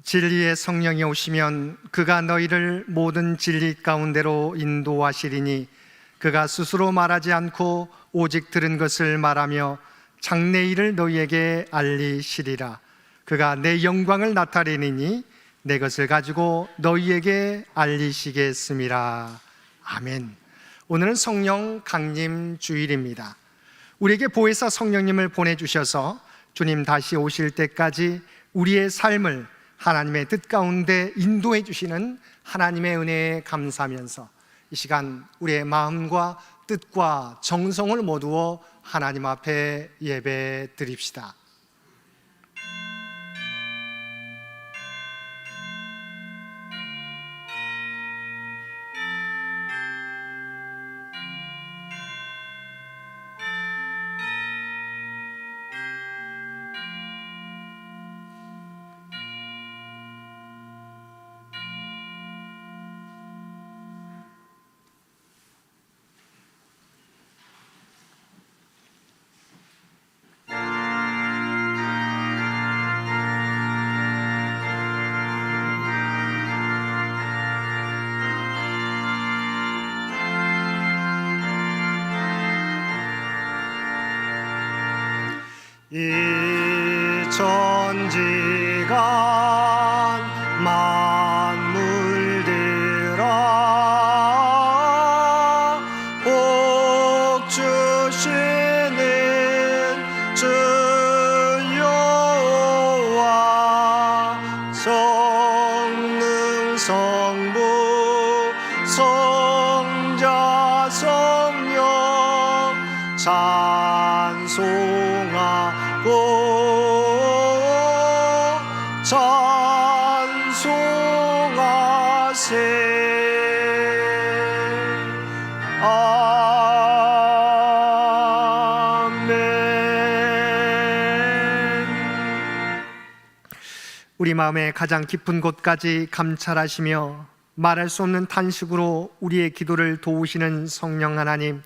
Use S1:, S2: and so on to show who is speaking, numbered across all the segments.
S1: 진리의 성령이 오시면 그가 너희를 모든 진리 가운데로 인도하시리니 그가 스스로 말하지 않고 오직 들은 것을 말하며 장래 일을 너희에게 알리시리라. 그가 내 영광을 나타내리니 내 것을 가지고 너희에게 알리시겠음이라. 아멘. 오늘은 성령 강림 주일입니다. 우리에게 보혜사 성령님을 보내주셔서 주님 다시 오실 때까지 우리의 삶을 하나님의 뜻 가운데 인도해 주시는 하나님의 은혜에 감사하면서 이 시간 우리의 마음과 뜻과 정성을 모두어 하나님 앞에 예배 드립시다. 이 천지간 만물들아 복 주시는 주 여호와 성능 성부 성자 성령 찬송하고 찬송하세. 아멘. 우리 마음의 가장 깊은 곳까지 감찰하시며 말할 수 없는 탄식으로 우리의 기도를 도우시는 성령 하나님,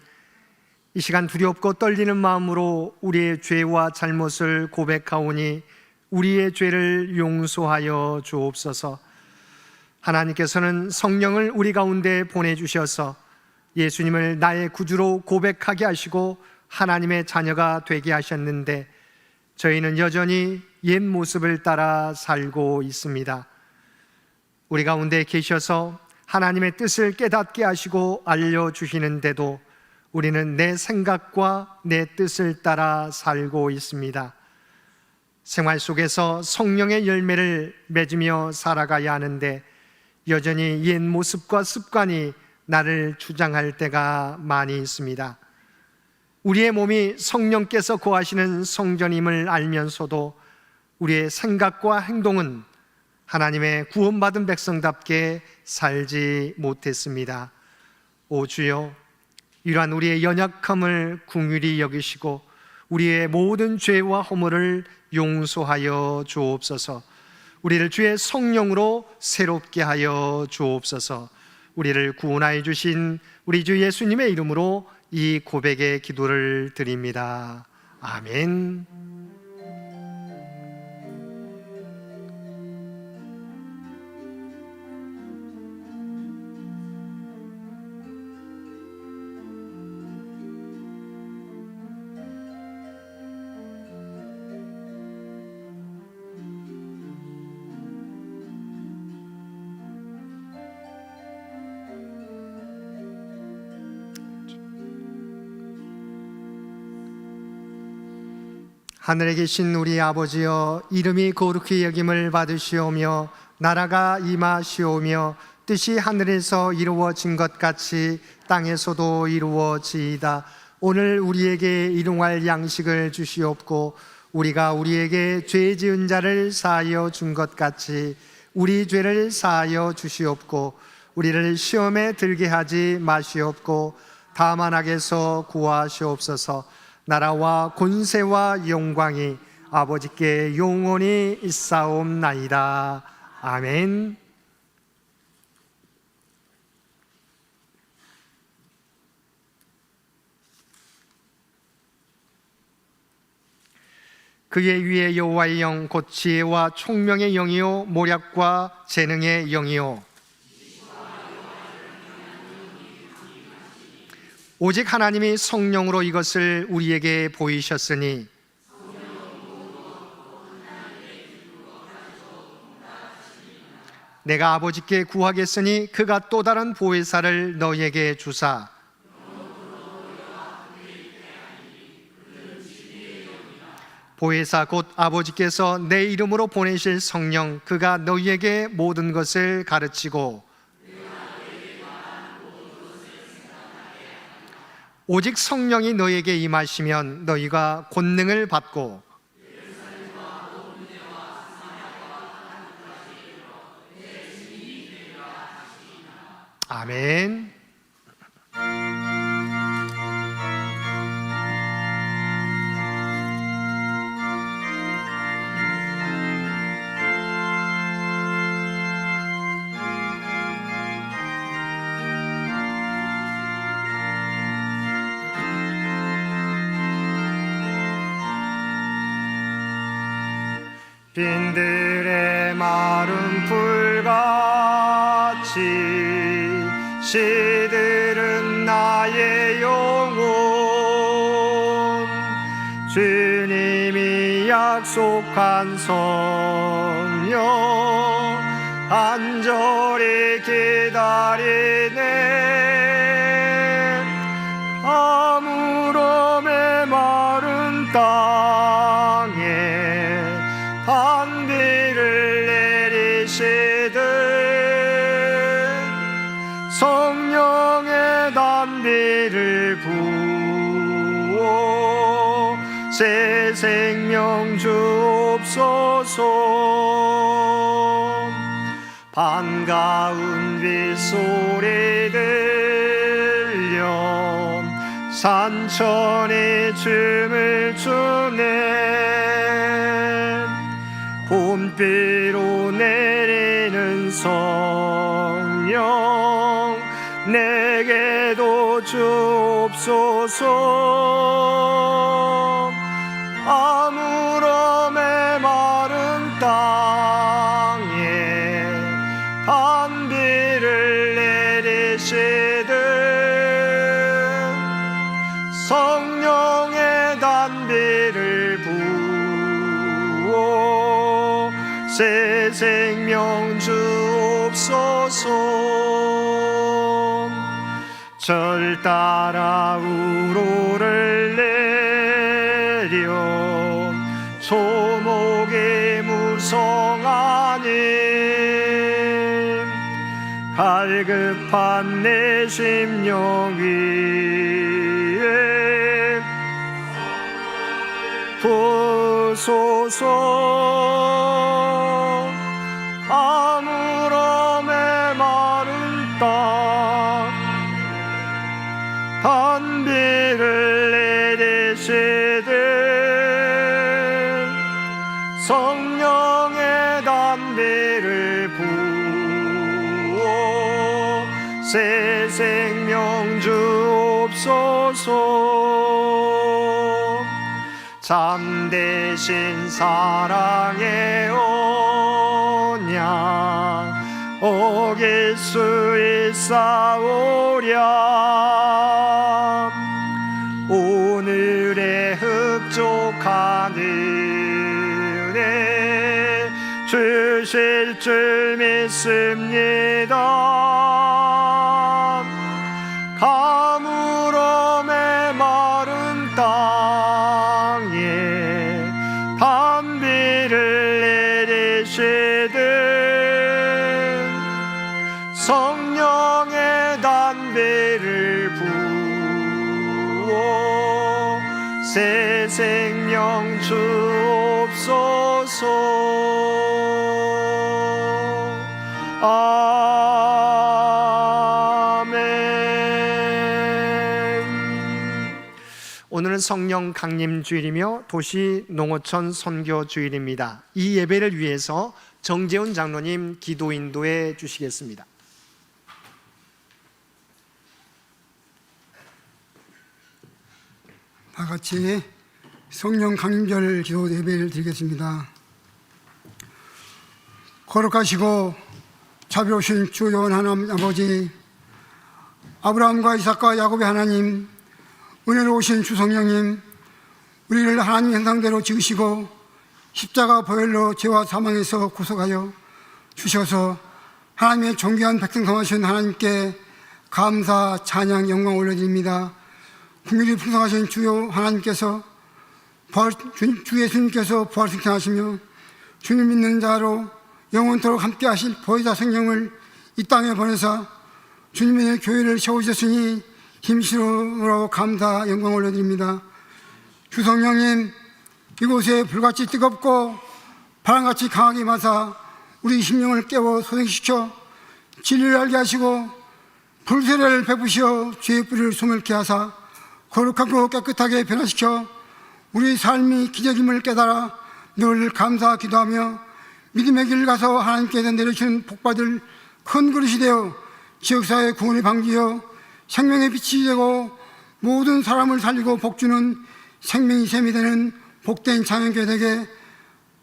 S1: 이 시간 두렵고 떨리는 마음으로 우리의 죄와 잘못을 고백하오니 우리의 죄를 용서하여 주옵소서. 하나님께서는 성령을 우리 가운데 보내주셔서 예수님을 나의 구주로 고백하게 하시고 하나님의 자녀가 되게 하셨는데 저희는 여전히 옛 모습을 따라 살고 있습니다. 우리 가운데 계셔서 하나님의 뜻을 깨닫게 하시고 알려주시는데도 우리는 내 생각과 내 뜻을 따라 살고 있습니다. 생활 속에서 성령의 열매를 맺으며 살아가야 하는데 여전히 옛 모습과 습관이 나를 주장할 때가 많이 있습니다. 우리의 몸이 성령께서 거하시는 성전임을 알면서도 우리의 생각과 행동은 하나님의 구원받은 백성답게 살지 못했습니다. 오 주여, 이러한 우리의 연약함을 긍휼히 여기시고 우리의 모든 죄와 허물을 용서하여 주옵소서. 우리를 주의 성령으로 새롭게 하여 주옵소서. 우리를 구원하여 주신 우리 주 예수님의 이름으로 이 고백의 기도를 드립니다. 아멘. 하늘에 계신 우리 아버지여, 이름이 거룩히 여김을 받으시오며 나라가 임하시오며 뜻이 하늘에서 이루어진 것 같이 땅에서도 이루어지이다. 오늘 우리에게 일용할 양식을 주시옵고 우리가 우리에게 죄 지은 자를 사하여 준 것 같이 우리 죄를 사하여 주시옵고 우리를 시험에 들게 하지 마시옵고 다만 악에서 구하시옵소서. 나라와 권세와 영광이 아버지께 영원히 있사옵나이다. 아멘. 그의 위에 여호와의 영 곧 지혜와 총명의 영이요 모략과 재능의 영이요 오직 하나님이 성령으로 이것을 우리에게 보이셨으니 내가 아버지께 구하겠으니 그가 또 다른 보혜사를 너희에게 주사 보혜사 곧 아버지께서 내 이름으로 보내실 성령 그가 너희에게 모든 것을 가르치고 오직 성령이 너희에게 임하시면 너희가 권능을 받고 아멘. 빈들의 마른 풀같이 시들은 나의 영혼 주님이 약속한 성령 간절히 기다리네 아무름에 마른 땅에 단비를 내리시듯 성령의 단비를 부어 새 생명 주옵소서 반가운 빗소리 들려 산천이 춤을 추네 봄비로 내리는 성령 내게도 주옵소서 아무름에 마른 땅에 단비를 내리시듯 성령의 단비를 부어 새 생명 주옵소서 절 따라 우로를 내려 초목이 무성하니 갈급한 내 심령 위에 부소서 아무름에 마른 땅 단비를 내리시듯 성령의 단비를 부어 새 생명 주옵소서 참되신 사랑의 언약 어길 수 있사오랴 오늘의 흡족한 은혜 주실 줄 믿습니다 가물음에 마른 땅에 단비를 내리시듯 성령의 단비를 부어 새 생명 주옵소서 아멘. 오늘은 성령 강림 주일이며 도시 농어촌 선교 주일입니다. 이 예배를 위해서 정재훈 장로님 기도 인도해 주시겠습니다.
S2: 다 같이 성령 강림절 기도 예배를 드리겠습니다. 거룩하시고 자비로우신 주 여호와 하나님 아버지, 아브라함과 이삭과 야곱의 하나님, 은혜로우신 주 성령님, 우리를 하나님 형상대로 지으시고 십자가 보혈로 죄와 사망에서 구속하여 주셔서 하나님의 존귀한 백성 삼으신 하나님께 감사, 찬양, 영광 올려드립니다. 국률이 풍성하신 주요 하나님께서 주 예수님께서 부활승천하시며 주님 믿는 자로 영원토록 함께 하실 보혜사 성령을 이 땅에 보내사 주님의 교회를 세우셨으니 힘쓰러 감사, 영광 올려드립니다. 주 성령님, 이곳에 불같이 뜨겁고 바람같이 강하게 임하사 우리 심령을 깨워 소생시켜 진리를 알게 하시고 불세례를 베푸시어 죄의 뿌리를 소멸케 하사 거룩하고 깨끗하게 변화시켜 우리 삶이 기적임을 깨달아 늘 감사 기도하며 믿음의 길을 가서 하나님께서 내려주신 복받을 큰 그릇이 되어 지역사회의 구원의 방지여 생명의 빛이 되고 모든 사람을 살리고 복주는 생명이 샘이 되는 복된 창현교회 되게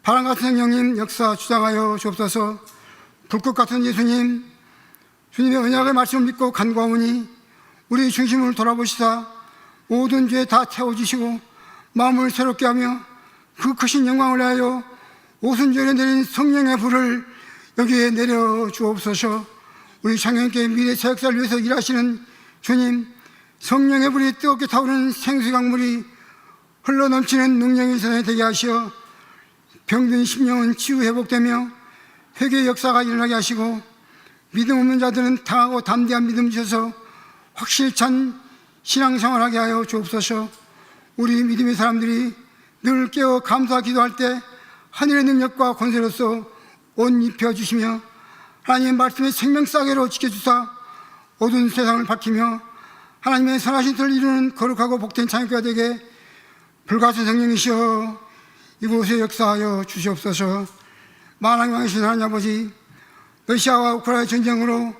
S2: 바람같은 성령님 역사 주장하여 주옵소서. 불꽃 같은 예수님, 주님의 언약의 말씀을 믿고 간구하오니 우리 중심을 돌아보시사 모든 죄 다 태워주시고 마음을 새롭게 하며 그 크신 영광을 위하여 오순절에 내린 성령의 불을 여기에 내려주옵소서. 우리 창현교회 미래 새 역사를 위해서 일하시는 주님, 성령의 불이 뜨겁게 타오르는 생수의 강물이 흘러넘치는 능력의 세상에 되게 하시어 병든 심령은 치유 회복되며 회개의 역사가 일어나게 하시고 믿음 없는 자들은 강하고 담대한 믿음 주셔서 확실찬 신앙생활하게 하여 주옵소서. 우리 믿음의 사람들이 늘 깨어 감사 기도할 때 하늘의 능력과 권세로서 옷 입혀주시며 하나님의 말씀의 생명싸개로 지켜주사 어두운 세상을 밝히며 하나님의 선하신 뜻을 이루는 거룩하고 복된 창조가 되게 불같은 성령이시여 이곳에 역사하여 주시옵소서. 만왕의 왕이신 하나님 아버지, 러시아와 우크라이나 전쟁으로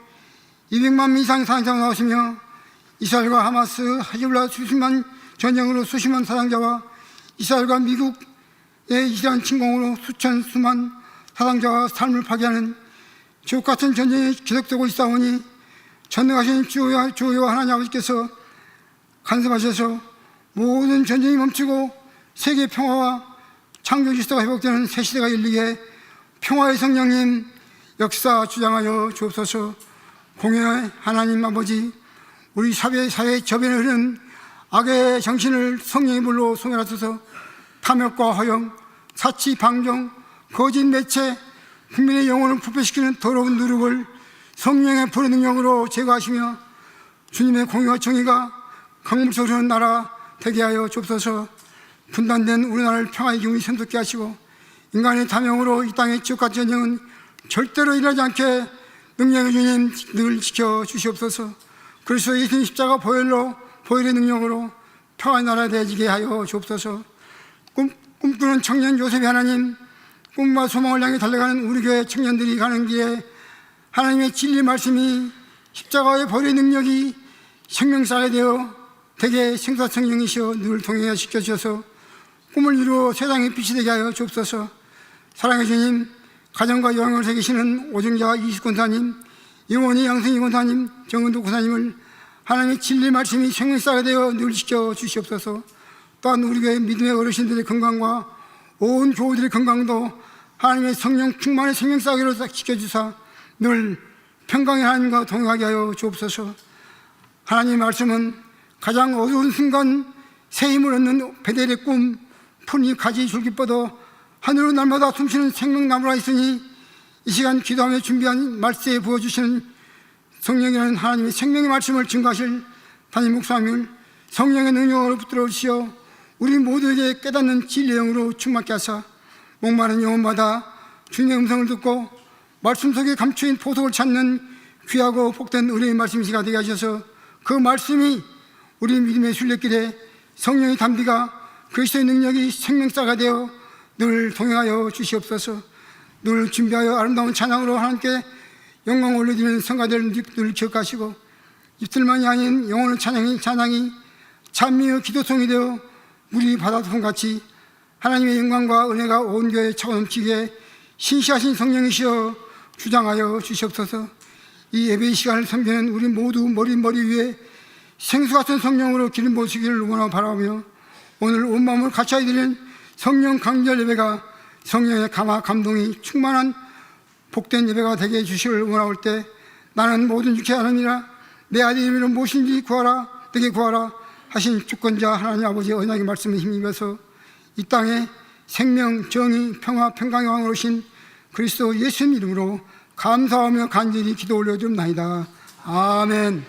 S2: 200만 이상 사상자가 나왔으며 이스라엘과 하마스, 하즈볼라 수십만 전쟁으로 수십만 사상자와 이스라엘과 미국의 이스라엘 침공으로 수천 수만 사상자와 삶을 파괴하는 지옥같은 전쟁이 계속되고 있사오니 전능하신 주여 하나님 아버지께서 간섭하셔서 모든 전쟁이 멈추고 세계 평화와 창조 질서가 회복되는 새 시대가 열리게 평화의 성령님 역사 주장하여 주옵소서. 공의의 하나님 아버지, 우리 사회의 저변에 흐르는 악의 정신을 성령의 불로 소멸하소서. 탐욕과 허영, 사치, 방종, 거짓 매체, 국민의 영혼을 부패시키는 더러운 누룩을 성령의 불의 능력으로 제거하시며 주님의 공의와 정의가 강물처럼 흐르는 나라 되게 하여 주옵소서. 분단된 우리나라를 평화의 기운이 샘솟게 하시고 인간의 탐욕으로 이 땅의 지옥같은 전쟁은 절대로 일어나지 않게 능력의 주님 늘 지켜주시옵소서. 그리스도 예수님 십자가 보혈의 능력으로 평화의 나라 되어지게 하여 주옵소서. 꿈꾸는 청년 요셉의 하나님, 꿈과 소망을 향해 달려가는 우리 교회 청년들이 가는 길에 하나님의 진리 말씀이 십자가의 보혈의 능력이 생명살에 되어 되게 생사성령이시여 늘 동행하여 시켜주셔서 꿈을 이루어 세상의 빛이 되게 하여 주옵소서. 사랑의 주님, 가정과 영향을 새기시는 오정자 이수권사님, 이원희 양승희 권사님, 정은도 권사님을 하나님의 진리 말씀이 생명살에 되어 늘 지켜주시옵소서. 또한 우리 교회 믿음의 어르신들의 건강과 온 교우들의 건강도 하나님의 성령 충만의 생명살로 지켜주사 늘 평강의 하나님과 동행하게 하여 주옵소서. 하나님의 말씀은 가장 어두운 순간 새 힘을 얻는 베델의 꿈, 푸른잎 가지 줄기 뻗어 하늘로 날마다 숨쉬는 생명나무라 있으니 이 시간 기도하며 준비한 말씀에 부어주시는 성령이라는 하나님의 생명의 말씀을 증거하실 담임 목사님을 성령의 능력으로 붙들어 주시어 우리 모두에게 깨닫는 진리의 영으로 충만케 하사 목마른 영혼마다 주님의 음성을 듣고 말씀 속에 감추인 보석을 찾는 귀하고 복된 은혜의 말씀이시가 되게 하셔서 그 말씀이 우리 믿음의 순례길에 성령의 담비가 그리스도의 능력이 생명사가 되어 늘 동행하여 주시옵소서. 늘 준비하여 아름다운 찬양으로 하나님께 영광 올려드리는 성가대를 늘 기억하시고 입술만이 아닌 영혼의 찬양이 찬미의 기도송이 되어 물이 바다통같이 하나님의 영광과 은혜가 온 교회에 차고 넘치게 신시하신 성령이시여 주장하여 주시옵소서. 이 예배의 시간을 섬기는 우리 모두 머리 위에 생수 같은 성령으로 기름 부으시기를 원하고 바라며 오늘 온 마음을 같이 드리는 성령 강절 예배가 성령의 감화 감동이 충만한 복된 예배가 되게 해주시기를 원하올 때 나는 모든 육체 하나님이라 내 아들 이름으로 무엇인지 구하라 내게 구하라 하신 주권자 하나님 아버지의 언약의 말씀에 힘입어서 이 땅에 생명, 정의, 평화, 평강의 왕으로 오신 그리스도 예수님 이름으로 감사하며 간절히 기도 올려줍나이다. 아멘.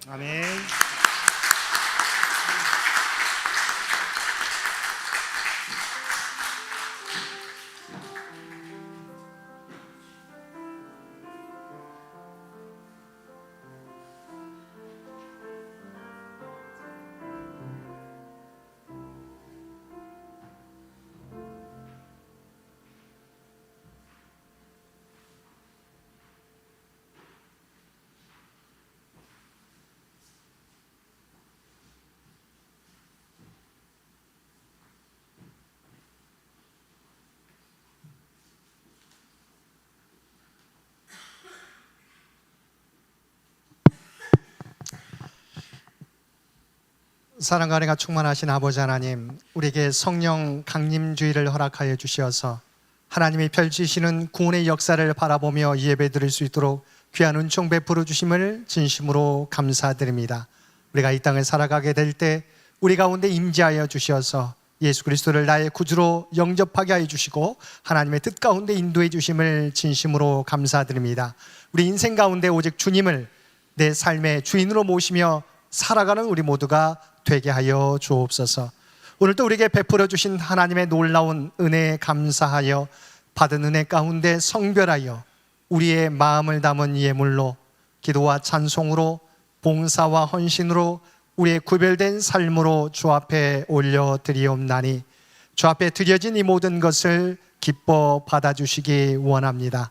S1: 아멘. 사랑과 은혜가 충만하신 아버지 하나님, 우리에게 성령 강림주의를 허락하여 주시어서 하나님이 펼치시는 구원의 역사를 바라보며 예배 드릴 수 있도록 귀한 은총 베풀어 주심을 진심으로 감사드립니다. 우리가 이 땅을 살아가게 될 때 우리 가운데 임재하여 주시어서 예수 그리스도를 나의 구주로 영접하게 하여 주시고 하나님의 뜻 가운데 인도해 주심을 진심으로 감사드립니다. 우리 인생 가운데 오직 주님을 내 삶의 주인으로 모시며 살아가는 우리 모두가 되게 하여 주옵소서. 오늘도 우리에게 베풀어 주신 하나님의 놀라운 은혜에 감사하여 받은 은혜 가운데 성별하여 우리의 마음을 담은 예물로 기도와 찬송으로 봉사와 헌신으로 우리의 구별된 삶으로 주 앞에 올려드리옵나니 주 앞에 드려진 이 모든 것을 기뻐 받아주시기 원합니다.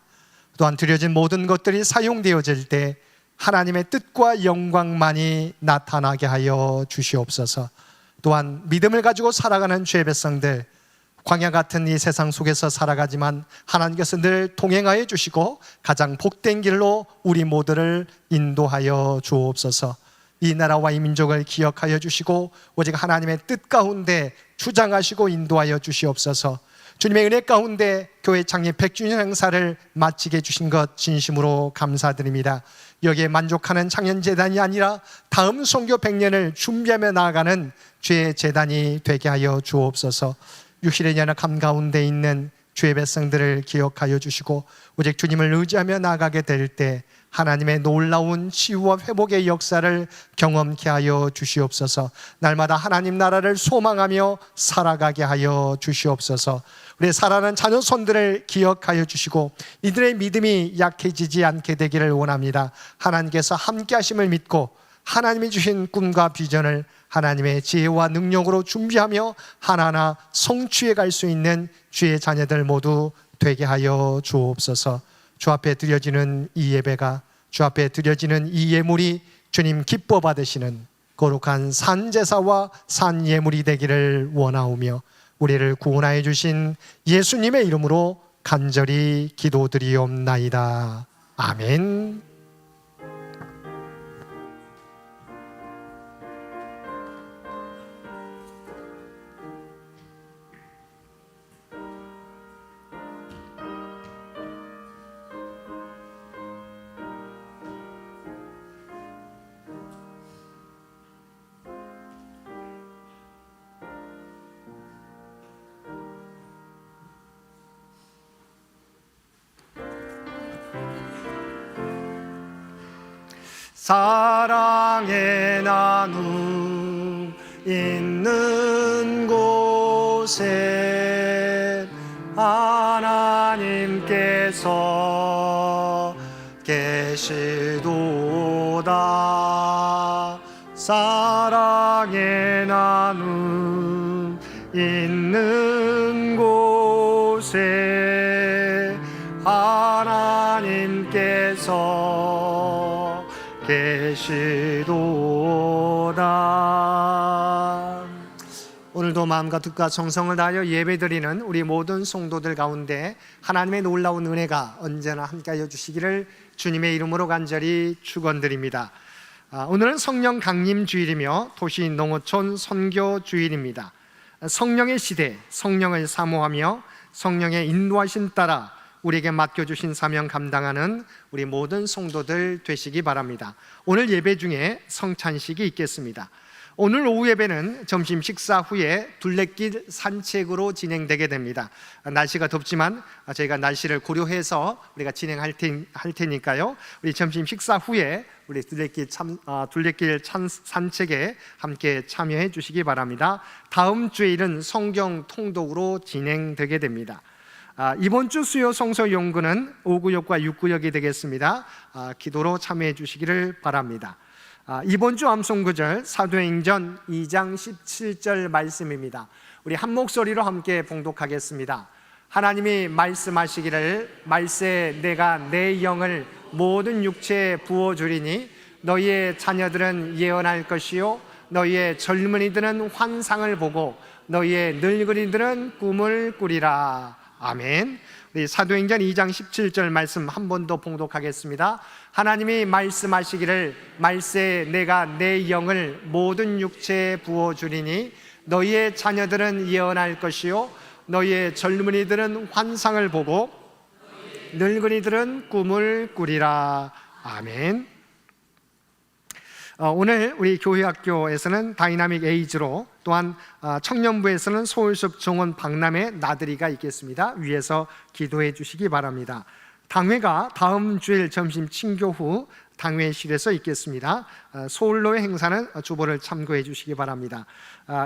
S1: 또한 드려진 모든 것들이 사용되어질 때 하나님의 뜻과 영광만이 나타나게 하여 주시옵소서. 또한 믿음을 가지고 살아가는 주의 백성들, 광야 같은 이 세상 속에서 살아가지만 하나님께서 늘 동행하여 주시고 가장 복된 길로 우리 모두를 인도하여 주옵소서. 이 나라와 이 민족을 기억하여 주시고 오직 하나님의 뜻 가운데 주장하시고 인도하여 주시옵소서. 주님의 은혜 가운데 교회 창립 100주년 행사를 마치게 해주신 것 진심으로 감사드립니다. 여기에 만족하는 창년재단이 아니라 다음 선교 100년을 준비하며 나아가는 주의 재단이 되게 하여 주옵소서. 육신의 연약함 가운데 있는 주의 백성들을 기억하여 주시고 오직 주님을 의지하며 나아가게 될 때 하나님의 놀라운 치유와 회복의 역사를 경험케 하여 주시옵소서. 날마다 하나님 나라를 소망하며 살아가게 하여 주시옵소서. 우리 살아가는 자녀 손들을 기억하여 주시고 이들의 믿음이 약해지지 않게 되기를 원합니다. 하나님께서 함께 하심을 믿고 하나님이 주신 꿈과 비전을 하나님의 지혜와 능력으로 준비하며 하나하나 성취해 갈 수 있는 주의 자녀들 모두 되게 하여 주옵소서. 주 앞에 드려지는 이 예배가, 주 앞에 드려지는 이 예물이 주님 기뻐 받으시는 거룩한 산제사와 산예물이 되기를 원하오며 우리를 구원하여 주신 예수님의 이름으로 간절히 기도드리옵나이다. 아멘. 사랑의 나눔 있는 곳에 하나님께서 계시도다. 사랑의 나눔 있는 곳에 하나님께서 계시도다. 오늘도 마음과 뜻과 정성을 다하여 예배드리는 우리 모든 성도들 가운데 하나님의 놀라운 은혜가 언제나 함께하여 주시기를 주님의 이름으로 간절히 축원드립니다. 오늘은 성령 강림 주일이며 도시 농어촌 선교 주일입니다. 성령의 시대, 성령을 사모하며 성령의 인도하심 따라 우리에게 맡겨주신 사명 감당하는 우리 모든 성도들 되시기 바랍니다. 오늘 예배 중에 성찬식이 있겠습니다. 오늘 오후 예배는 점심 식사 후에 둘레길 산책으로 진행되게 됩니다. 날씨가 덥지만 저희가 날씨를 고려해서 우리가 진행할 테니까요. 우리 점심 식사 후에 우리 둘레길 산책에 함께 참여해 주시기 바랍니다. 다음 주일은 성경 통독으로 진행되게 됩니다. 이번 주 수요 성서 연구는 5구역과 6구역이 되겠습니다. 기도로 참여해 주시기를 바랍니다. 이번 주 암송구절 사도행전 2장 17절 말씀입니다. 우리 한 목소리로 함께 봉독하겠습니다. 하나님이 말씀하시기를 말세 내가 내 영을 모든 육체에 부어주리니 너희의 자녀들은 예언할 것이요 너희의 젊은이들은 환상을 보고 너희의 늙은이들은 꿈을 꾸리라. 아멘. 우리 사도행전 2장 17절 말씀 한 번 더 봉독하겠습니다. 하나님이 말씀하시기를 말세 내가 내 영을 모든 육체에 부어주리니 너희의 자녀들은 예언할 것이요 너희의 젊은이들은 환상을 보고 늙은이들은 꿈을 꾸리라. 아멘. 오늘 우리 교회학교에서는 다이나믹 에이즈로 또한 청년부에서는 소울숲 정원 박람회 나들이가 있겠습니다. 위에서 기도해 주시기 바랍니다. 당회가 다음 주일 점심 친교 후 당회실에서 있겠습니다. 소울로의 행사는 주보를 참고해 주시기 바랍니다.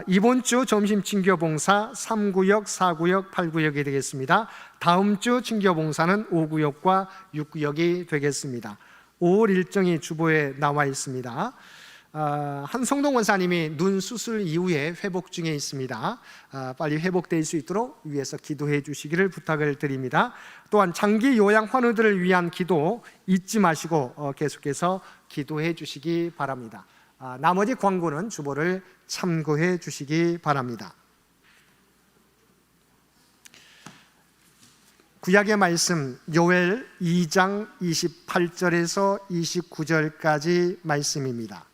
S1: 이번 주 점심 친교 봉사 3구역, 4구역, 8구역이 되겠습니다. 다음 주 친교 봉사는 5구역과 6구역이 되겠습니다. 5월 일정이 주보에 나와 있습니다. 한성동 원사님이 눈 수술 이후에 회복 중에 있습니다. 빨리 회복될 수 있도록 위에서 기도해 주시기를 부탁을 드립니다. 또한 장기 요양 환우들을 위한 기도 잊지 마시고 계속해서 기도해 주시기 바랍니다. 나머지 광고는 주보를 참고해 주시기 바랍니다. 구약의 말씀 요엘 2장 28절에서 29절까지 말씀입니다.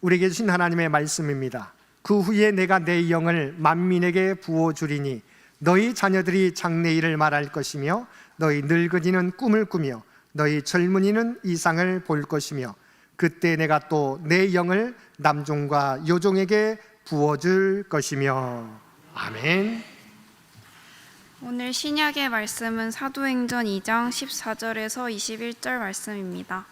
S1: 우리에게 주신 하나님의 말씀입니다. 그 후에 내가 내 영을 만민에게 부어주리니 너희 자녀들이 장래일을 말할 것이며 너희 늙은이는 꿈을 꾸며 너희 젊은이는 이상을 볼 것이며 그때 내가 또 내 영을 남종과 여종에게 부어줄 것이며. 아멘.
S3: 오늘 신약의 말씀은 사도행전 2장 14절에서 21절 말씀입니다.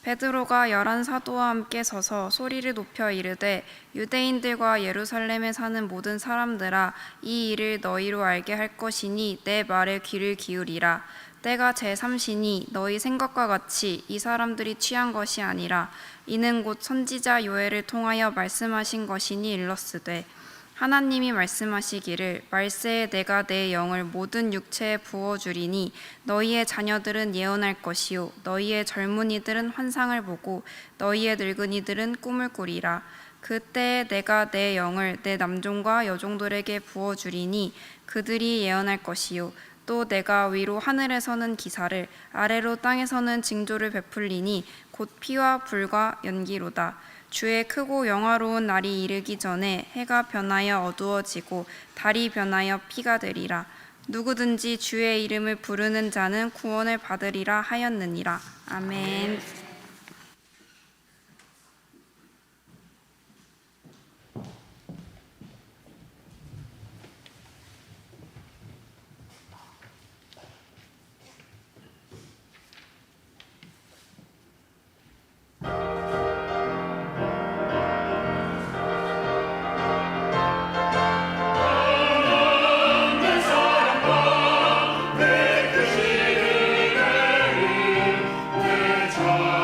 S3: 베드로가 11사도와 함께 서서 소리를 높여 이르되 유대인들과 예루살렘에 사는 모든 사람들아 이 일을 너희로 알게 할 것이니 내 말에 귀를 기울이라. 때가 제3시니 너희 생각과 같이 이 사람들이 취한 것이 아니라 이는 곧 선지자 요엘을 통하여 말씀하신 것이니 일렀으되 하나님이 말씀하시기를 말세에 내가 내 영을 모든 육체에 부어주리니 너희의 자녀들은 예언할 것이요 너희의 젊은이들은 환상을 보고 너희의 늙은이들은 꿈을 꾸리라. 그때에 내가 내 영을 내 남종과 여종들에게 부어주리니 그들이 예언할 것이요 또 내가 위로 하늘에서는 기사를 아래로 땅에서는 징조를 베풀리니 곧 피와 불과 연기로다. 주의 크고 영화로운 날이 이르기 전에 해가 변하여 어두워지고 달이 변하여 피가 되리라. 누구든지 주의 이름을 부르는 자는 구원을 받으리라 하였느니라. 아멘.
S4: 내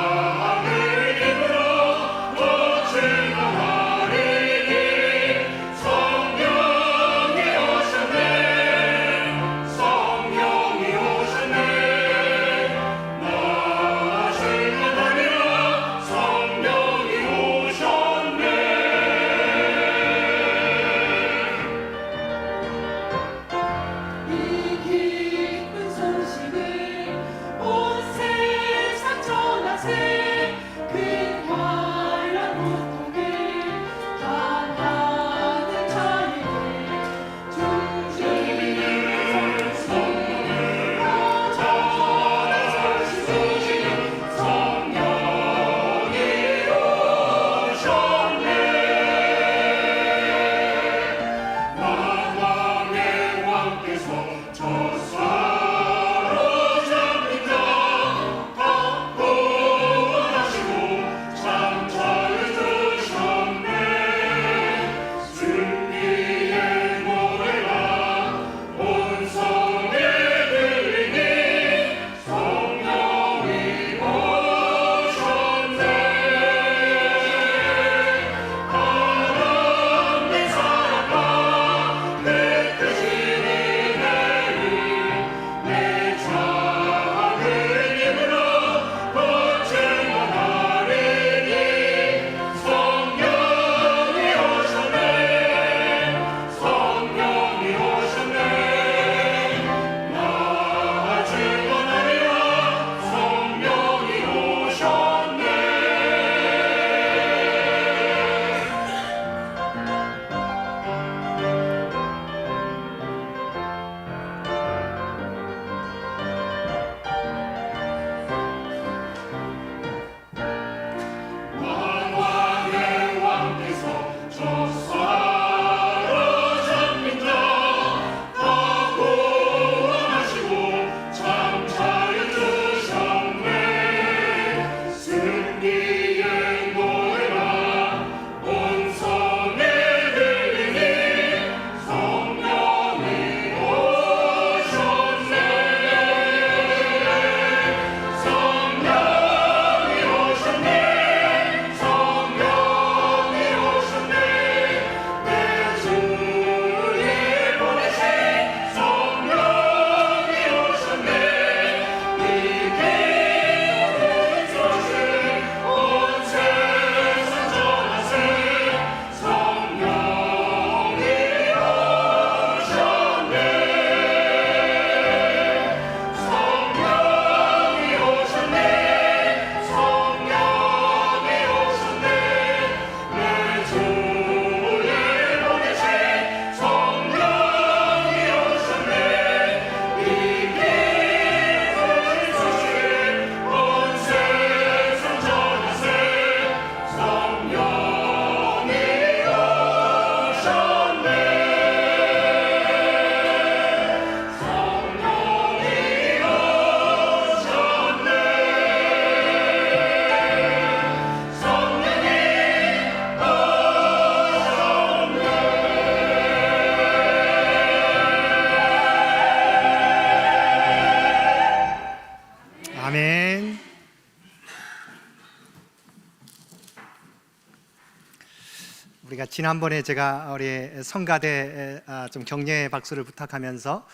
S1: 우리가 지난번에 제가 우리 성가대 좀 격려의 박수를 부탁하면서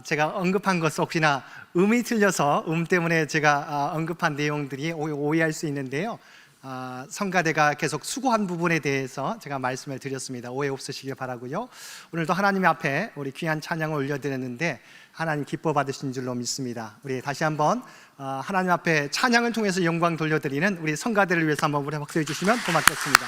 S1: 제가 언급한 것 혹시나 음이 틀려서 때문에 제가 언급한 내용들이 오해할 수 있는데요. 성가대가 계속 수고한 부분에 대해서 제가 말씀을 드렸습니다. 오해 없으시길 바라고요. 오늘도 하나님 앞에 우리 귀한 찬양을 올려드렸는데 하나님 기뻐 받으신 줄로 믿습니다. 우리 다시 한번 하나님 앞에 찬양을 통해서 영광 돌려드리는 우리 성가대를 위해서 한번 우리 박수해 주시면 고맙겠습니다.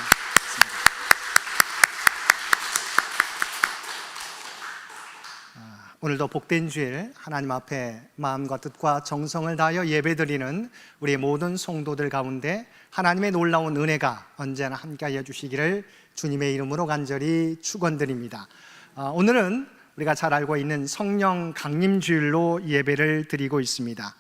S1: 오늘도 복된 주일 하나님 앞에 마음과 뜻과 정성을 다하여 예배드리는 우리 모든 성도들 가운데 하나님의 놀라운 은혜가 언제나 함께하여 주시기를 주님의 이름으로 간절히 축원드립니다. 오늘은 우리가 잘 알고 있는 성령 강림주일로 예배를 드리고 있습니다.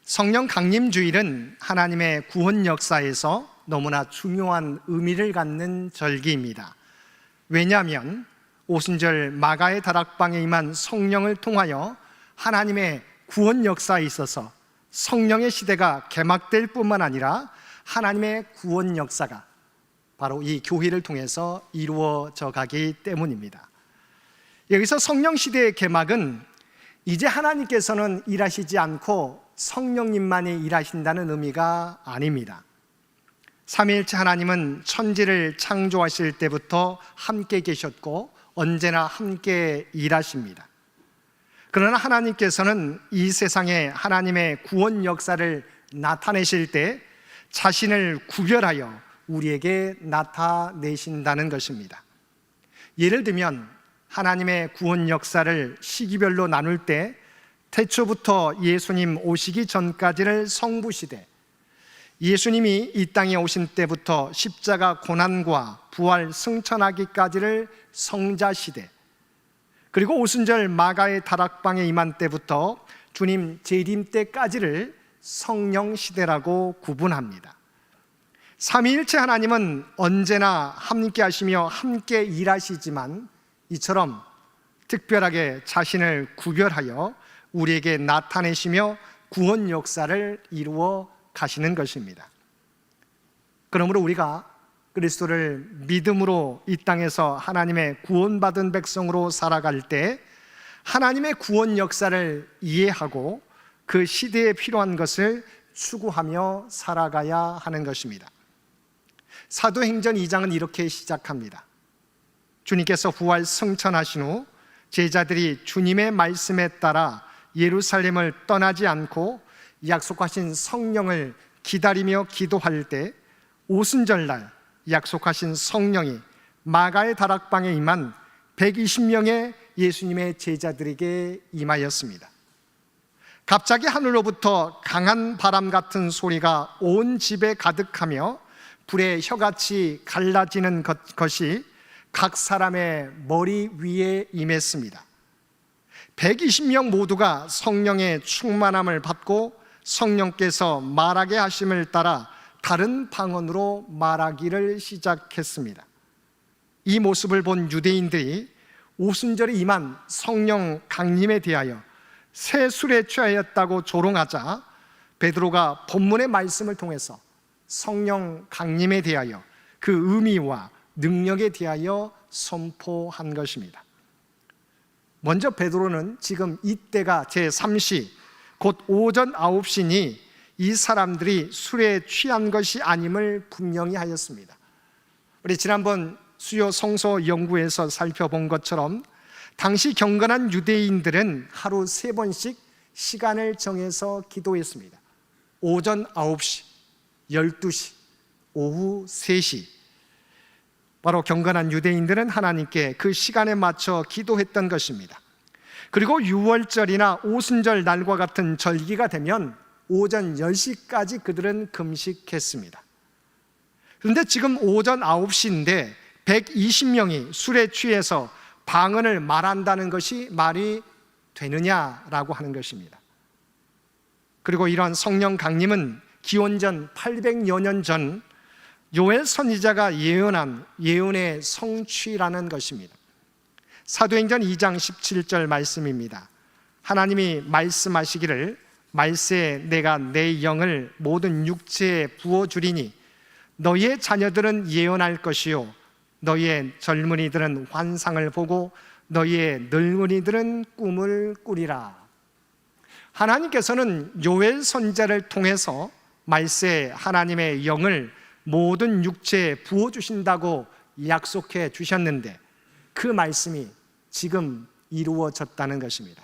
S1: 성령 강림주일은 하나님의 구원 역사에서 너무나 중요한 의미를 갖는 절기입니다. 왜냐하면 오순절 마가의 다락방에 임한 성령을 통하여 하나님의 구원 역사에 있어서 성령의 시대가 개막될 뿐만 아니라 하나님의 구원 역사가 바로 이 교회를 통해서 이루어져 가기 때문입니다. 여기서 성령 시대의 개막은 이제 하나님께서는 일하시지 않고 성령님만이 일하신다는 의미가 아닙니다. 삼위일체 하나님은 천지를 창조하실 때부터 함께 계셨고 언제나 함께 일하십니다. 그러나 하나님께서는 이 세상에 하나님의 구원 역사를 나타내실 때 자신을 구별하여 우리에게 나타내신다는 것입니다. 예를 들면 하나님의 구원 역사를 시기별로 나눌 때 태초부터 예수님 오시기 전까지를 성부시대, 예수님이 이 땅에 오신 때부터 십자가 고난과 부활 승천하기까지를 성자시대, 그리고 오순절 마가의 다락방에 임한 때부터 주님 재림 때까지를 성령시대라고 구분합니다. 삼위일체 하나님은 언제나 함께 하시며 함께 일하시지만 이처럼 특별하게 자신을 구별하여 우리에게 나타내시며 구원 역사를 이루어 가시는 것입니다. 그러므로 우리가 그리스도를 믿음으로 이 땅에서 하나님의 구원받은 백성으로 살아갈 때 하나님의 구원 역사를 이해하고 그 시대에 필요한 것을 추구하며 살아가야 하는 것입니다. 사도행전 2장은 이렇게 시작합니다. 주님께서 부활 승천하신 후 제자들이 주님의 말씀에 따라 예루살렘을 떠나지 않고 약속하신 성령을 기다리며 기도할 때 오순절날 약속하신 성령이 마가의 다락방에 임한 120명의 예수님의 제자들에게 임하였습니다. 갑자기 하늘로부터 강한 바람 같은 소리가 온 집에 가득하며 불의 혀같이 갈라지는 것이 각 사람의 머리 위에 임했습니다. 120명 모두가 성령의 충만함을 받고 성령께서 말하게 하심을 따라 다른 방언으로 말하기를 시작했습니다. 이 모습을 본 유대인들이 오순절에 임한 성령 강림에 대하여 새 술에 취하였다고 조롱하자 베드로가 본문의 말씀을 통해서 성령 강림에 대하여 그 의미와 능력에 대하여 선포한 것입니다. 먼저 베드로는 지금 이때가 제3시 곧 오전 9시니 이 사람들이 술에 취한 것이 아님을 분명히 하였습니다. 우리 지난번 수요 성서 연구에서 살펴본 것처럼 당시 경건한 유대인들은 하루 3번씩 시간을 정해서 기도했습니다. 오전 9시, 12시, 오후 3시. 바로 경건한 유대인들은 하나님께 그 시간에 맞춰 기도했던 것입니다. 그리고 6월절이나 오순절 날과 같은 절기가 되면 오전 10시까지 그들은 금식했습니다. 그런데 지금 오전 9시인데 120명이 술에 취해서 방언을 말한다는 것이 말이 되느냐라고 하는 것입니다. 그리고 이런 성령 강림은 기원전 800여 년 전 요엘 선지자가 예언한 예언의 성취라는 것입니다. 사도행전 2장 17절 말씀입니다. 하나님이 말씀하시기를 말세에 내가 내 영을 모든 육체에 부어주리니 너희의 자녀들은 예언할 것이요 너희의 젊은이들은 환상을 보고 너희의 늙은이들은 꿈을 꾸리라. 하나님께서는 요엘 선지자를 통해서 말세 하나님의 영을 모든 육체에 부어주신다고 약속해 주셨는데 그 말씀이 지금 이루어졌다는 것입니다.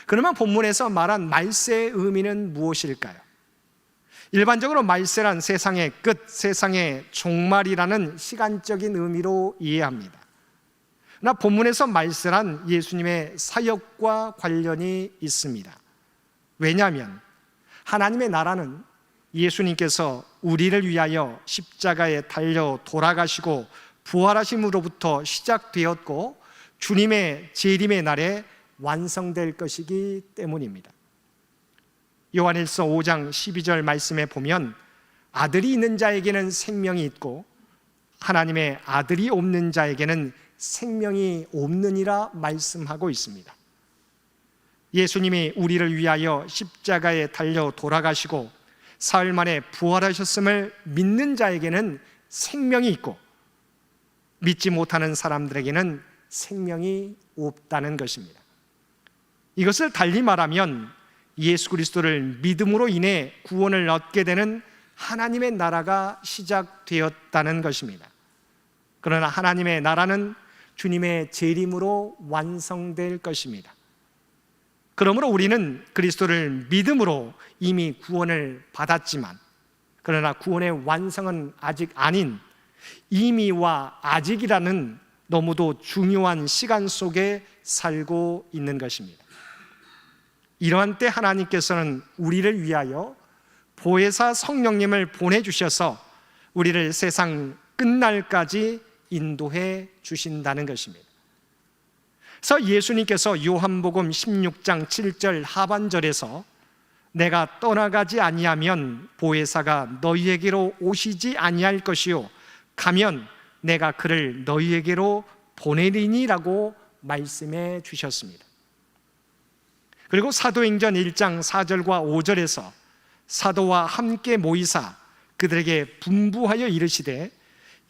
S1: 그러면 본문에서 말한 말세의 의미는 무엇일까요? 일반적으로 말세란 세상의 끝, 세상의 종말이라는 시간적인 의미로 이해합니다. 그러나 본문에서 말세란 예수님의 사역과 관련이 있습니다. 왜냐하면 하나님의 나라는 예수님께서 우리를 위하여 십자가에 달려 돌아가시고 부활하심으로부터 시작되었고 주님의 재림의 날에 완성될 것이기 때문입니다. 요한일서 5장 12절 말씀에 보면 아들이 있는 자에게는 생명이 있고 하나님의 아들이 없는 자에게는 생명이 없느니라 말씀하고 있습니다. 예수님이 우리를 위하여 십자가에 달려 돌아가시고 사흘 만에 부활하셨음을 믿는 자에게는 생명이 있고 믿지 못하는 사람들에게는 생명이 없다는 것입니다. 이것을 달리 말하면 예수 그리스도를 믿음으로 인해 구원을 얻게 되는 하나님의 나라가 시작되었다는 것입니다. 그러나 하나님의 나라는 주님의 재림으로 완성될 것입니다. 그러므로 우리는 그리스도를 믿음으로 이미 구원을 받았지만 그러나 구원의 완성은 아직 아닌 이미와 아직이라는 너무도 중요한 시간 속에 살고 있는 것입니다. 이러한 때 하나님께서는 우리를 위하여 보혜사 성령님을 보내주셔서 우리를 세상 끝날까지 인도해 주신다는 것입니다. 그래서 예수님께서 요한복음 16장 7절 하반절에서 내가 떠나가지 아니하면 보혜사가 너희에게로 오시지 아니할 것이요 가면 내가 그를 너희에게로 보내리니라고 말씀해 주셨습니다. 그리고 사도행전 1장 4절과 5절에서 사도와 함께 모이사 그들에게 분부하여 이르시되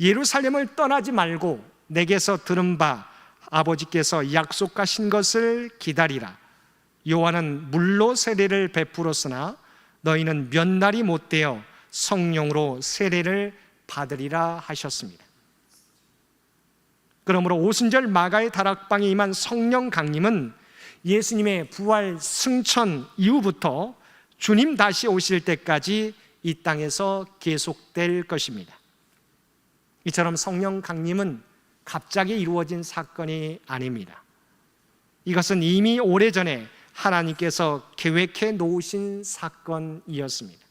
S1: 예루살렘을 떠나지 말고 내게서 들은 바 아버지께서 약속하신 것을 기다리라. 요한은 물로 세례를 베풀었으나 너희는 몇 날이 못되어 성령으로 세례를 받으리라 하셨습니다. 그러므로 오순절 마가의 다락방에 임한 성령 강림은 예수님의 부활 승천 이후부터 주님 다시 오실 때까지 이 땅에서 계속될 것입니다. 이처럼 성령 강림은 갑자기 이루어진 사건이 아닙니다. 이것은 이미 오래전에 하나님께서 계획해 놓으신 사건이었습니다.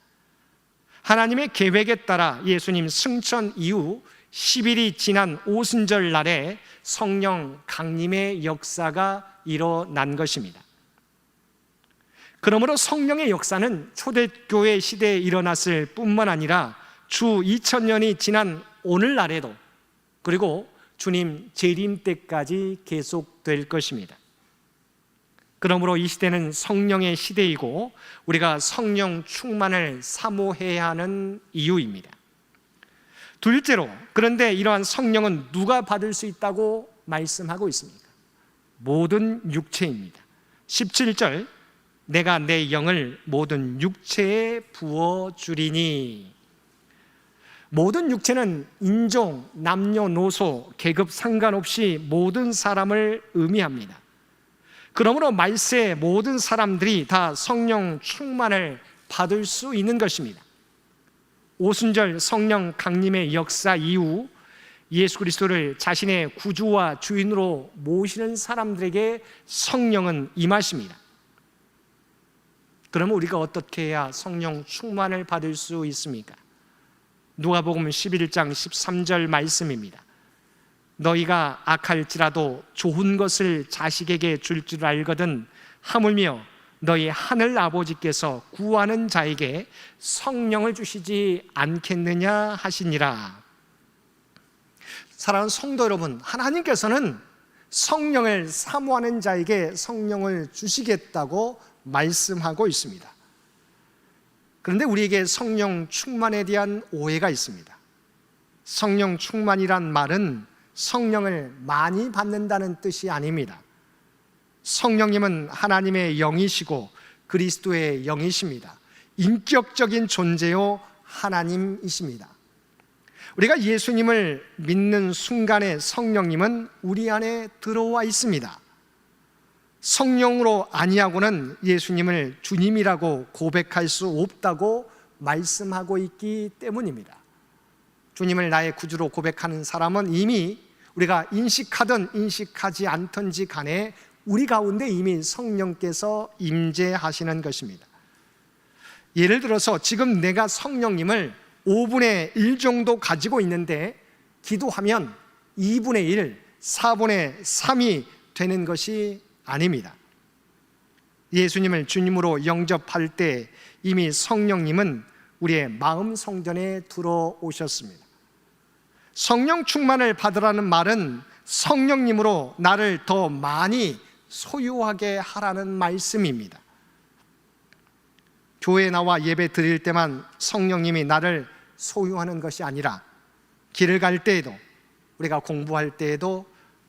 S1: 하나님의 계획에 따라 예수님 승천 이후 10일이 지난 오순절 날에 성령 강림의 역사가 일어난 것입니다. 그러므로 성령의 역사는 초대교회 시대에 일어났을 뿐만 아니라 주 2000년이 지난 오늘날에도 그리고 주님 재림 때까지 계속될 것입니다. 그러므로 이 시대는 성령의 시대이고 우리가 성령 충만을 사모해야 하는 이유입니다. 둘째로, 그런데 이러한 성령은 누가 받을 수 있다고 말씀하고 있습니까? 모든 육체입니다. 17절, 내가 내 영을 모든 육체에 부어주리니. 모든 육체는 인종, 남녀노소, 계급 상관없이 모든 사람을 의미합니다. 그러므로 말세 모든 사람들이 다 성령 충만을 받을 수 있는 것입니다. 오순절 성령 강림의 역사 이후 예수 그리스도를 자신의 구주와 주인으로 모시는 사람들에게 성령은 임하십니다. 그러면 우리가 어떻게 해야 성령 충만을 받을 수 있습니까? 누가복음 11장 13절 말씀입니다. 너희가 악할지라도 좋은 것을 자식에게 줄 줄 알거든 하물며 너희 하늘 아버지께서 구하는 자에게 성령을 주시지 않겠느냐 하시니라. 사랑하는 성도 여러분, 하나님께서는 성령을 사모하는 자에게 성령을 주시겠다고 말씀하고 있습니다. 그런데 우리에게 성령 충만에 대한 오해가 있습니다. 성령 충만이란 말은 성령을 많이 받는다는 뜻이 아닙니다. 성령님은 하나님의 영이시고 그리스도의 영이십니다. 인격적인 존재요 하나님이십니다. 우리가 예수님을 믿는 순간에 성령님은 우리 안에 들어와 있습니다. 성령으로 아니하고는 예수님을 주님이라고 고백할 수 없다고 말씀하고 있기 때문입니다. 주님을 나의 구주로 고백하는 사람은 이미 우리가 인식하든 인식하지 않든지 간에 우리 가운데 이미 성령께서 임재하시는 것입니다. 예를 들어서 지금 내가 성령님을 5분의 1 정도 가지고 있는데 기도하면 2분의 1, 4분의 3이 되는 것이 아닙니다. 예수님을 주님으로 영접할 때 이미 성령님은 우리의 마음 성전에 들어오셨습니다. 성령 충만을 받으라는 말은 성령님으로 나를 더 많이 소유하게 하라는 말씀입니다. 교회에 나와 예배 드릴 때만 성령님이 나를 소유하는 것이 아니라 길을 갈 때에도, 우리가 공부할 때에도,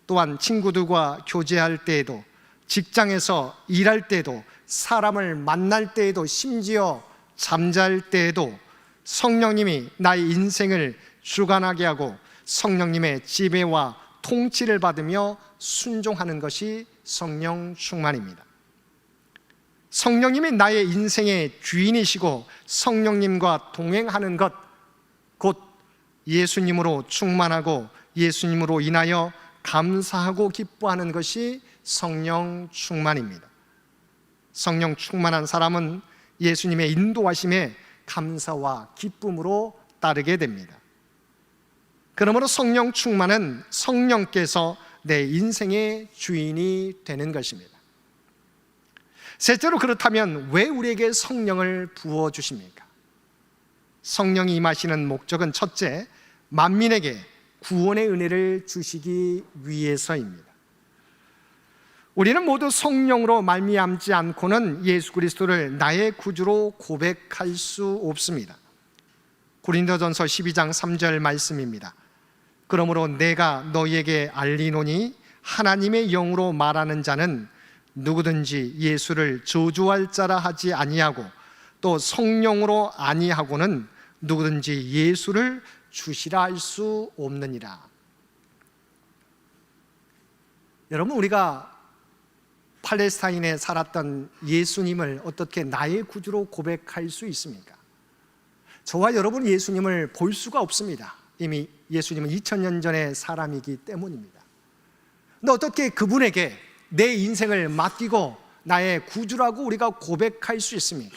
S1: 또한 친구들과 교제할 때에도, 직장에서 일할 때에도, 사람을 만날 때에도, 심지어 잠잘 때에도 성령님이 나의 인생을 주관하게 하고 성령님의 지배와 통치를 받으며 순종하는 것이 성령 충만입니다. 성령님이 나의 인생의 주인이시고 성령님과 동행하는 것, 곧 예수님으로 충만하고 예수님으로 인하여 감사하고 기뻐하는 것이 성령 충만입니다. 성령 충만한 사람은 예수님의 인도하심에 감사와 기쁨으로 따르게 됩니다. 그러므로 성령 충만은 성령께서 내 인생의 주인이 되는 것입니다. 셋째로, 그렇다면 왜 우리에게 성령을 부어주십니까? 성령이 임하시는 목적은 첫째, 만민에게 구원의 은혜를 주시기 위해서입니다. 우리는 모두 성령으로 말미암지 않고는 예수 그리스도를 나의 구주로 고백할 수 없습니다. 고린도전서 12장 3절 말씀입니다. 그러므로 내가 너희에게 알리노니 하나님의 영으로 말하는 자는 누구든지 예수를 저주할 자라 하지 아니하고 또 성령으로 아니하고는 누구든지 예수를 주시라 할 수 없느니라. 여러분, 우리가 팔레스타인에 살았던 예수님을 어떻게 나의 구주로 고백할 수 있습니까? 저와 여러분 예수님을 볼 수가 없습니다. 이미 예수님은 2000년 전의 사람이기 때문입니다. 근데 어떻게 그분에게 내 인생을 맡기고 나의 구주라고 우리가 고백할 수 있습니까?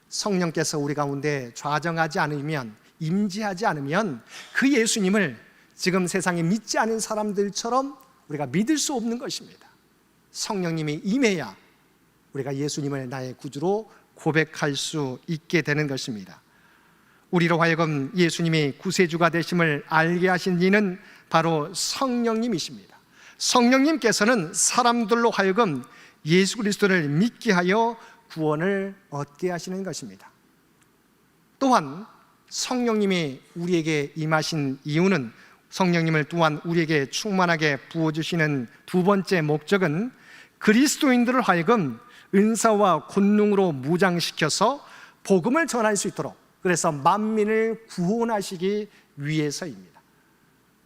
S1: 성령께서 우리 가운데 좌정하지 않으면, 임재하지 않으면 그 예수님을 지금 세상에 믿지 않은 사람들처럼 우리가 믿을 수 없는 것입니다. 성령님이 임해야 우리가 예수님을 나의 구주로 고백할 수 있게 되는 것입니다. 우리로 하여금 예수님이 구세주가 되심을 알게 하신 이는 바로 성령님이십니다. 성령님께서는 사람들로 하여금 예수 그리스도를 믿게 하여 구원을 얻게 하시는 것입니다. 또한 성령님이 우리에게 임하신 이유는, 성령님을 또한 우리에게 충만하게 부어주시는 두 번째 목적은 그리스도인들을 하여금 은사와 권능으로 무장시켜서 복음을 전할 수 있도록, 그래서 만민을 구원하시기 위해서입니다.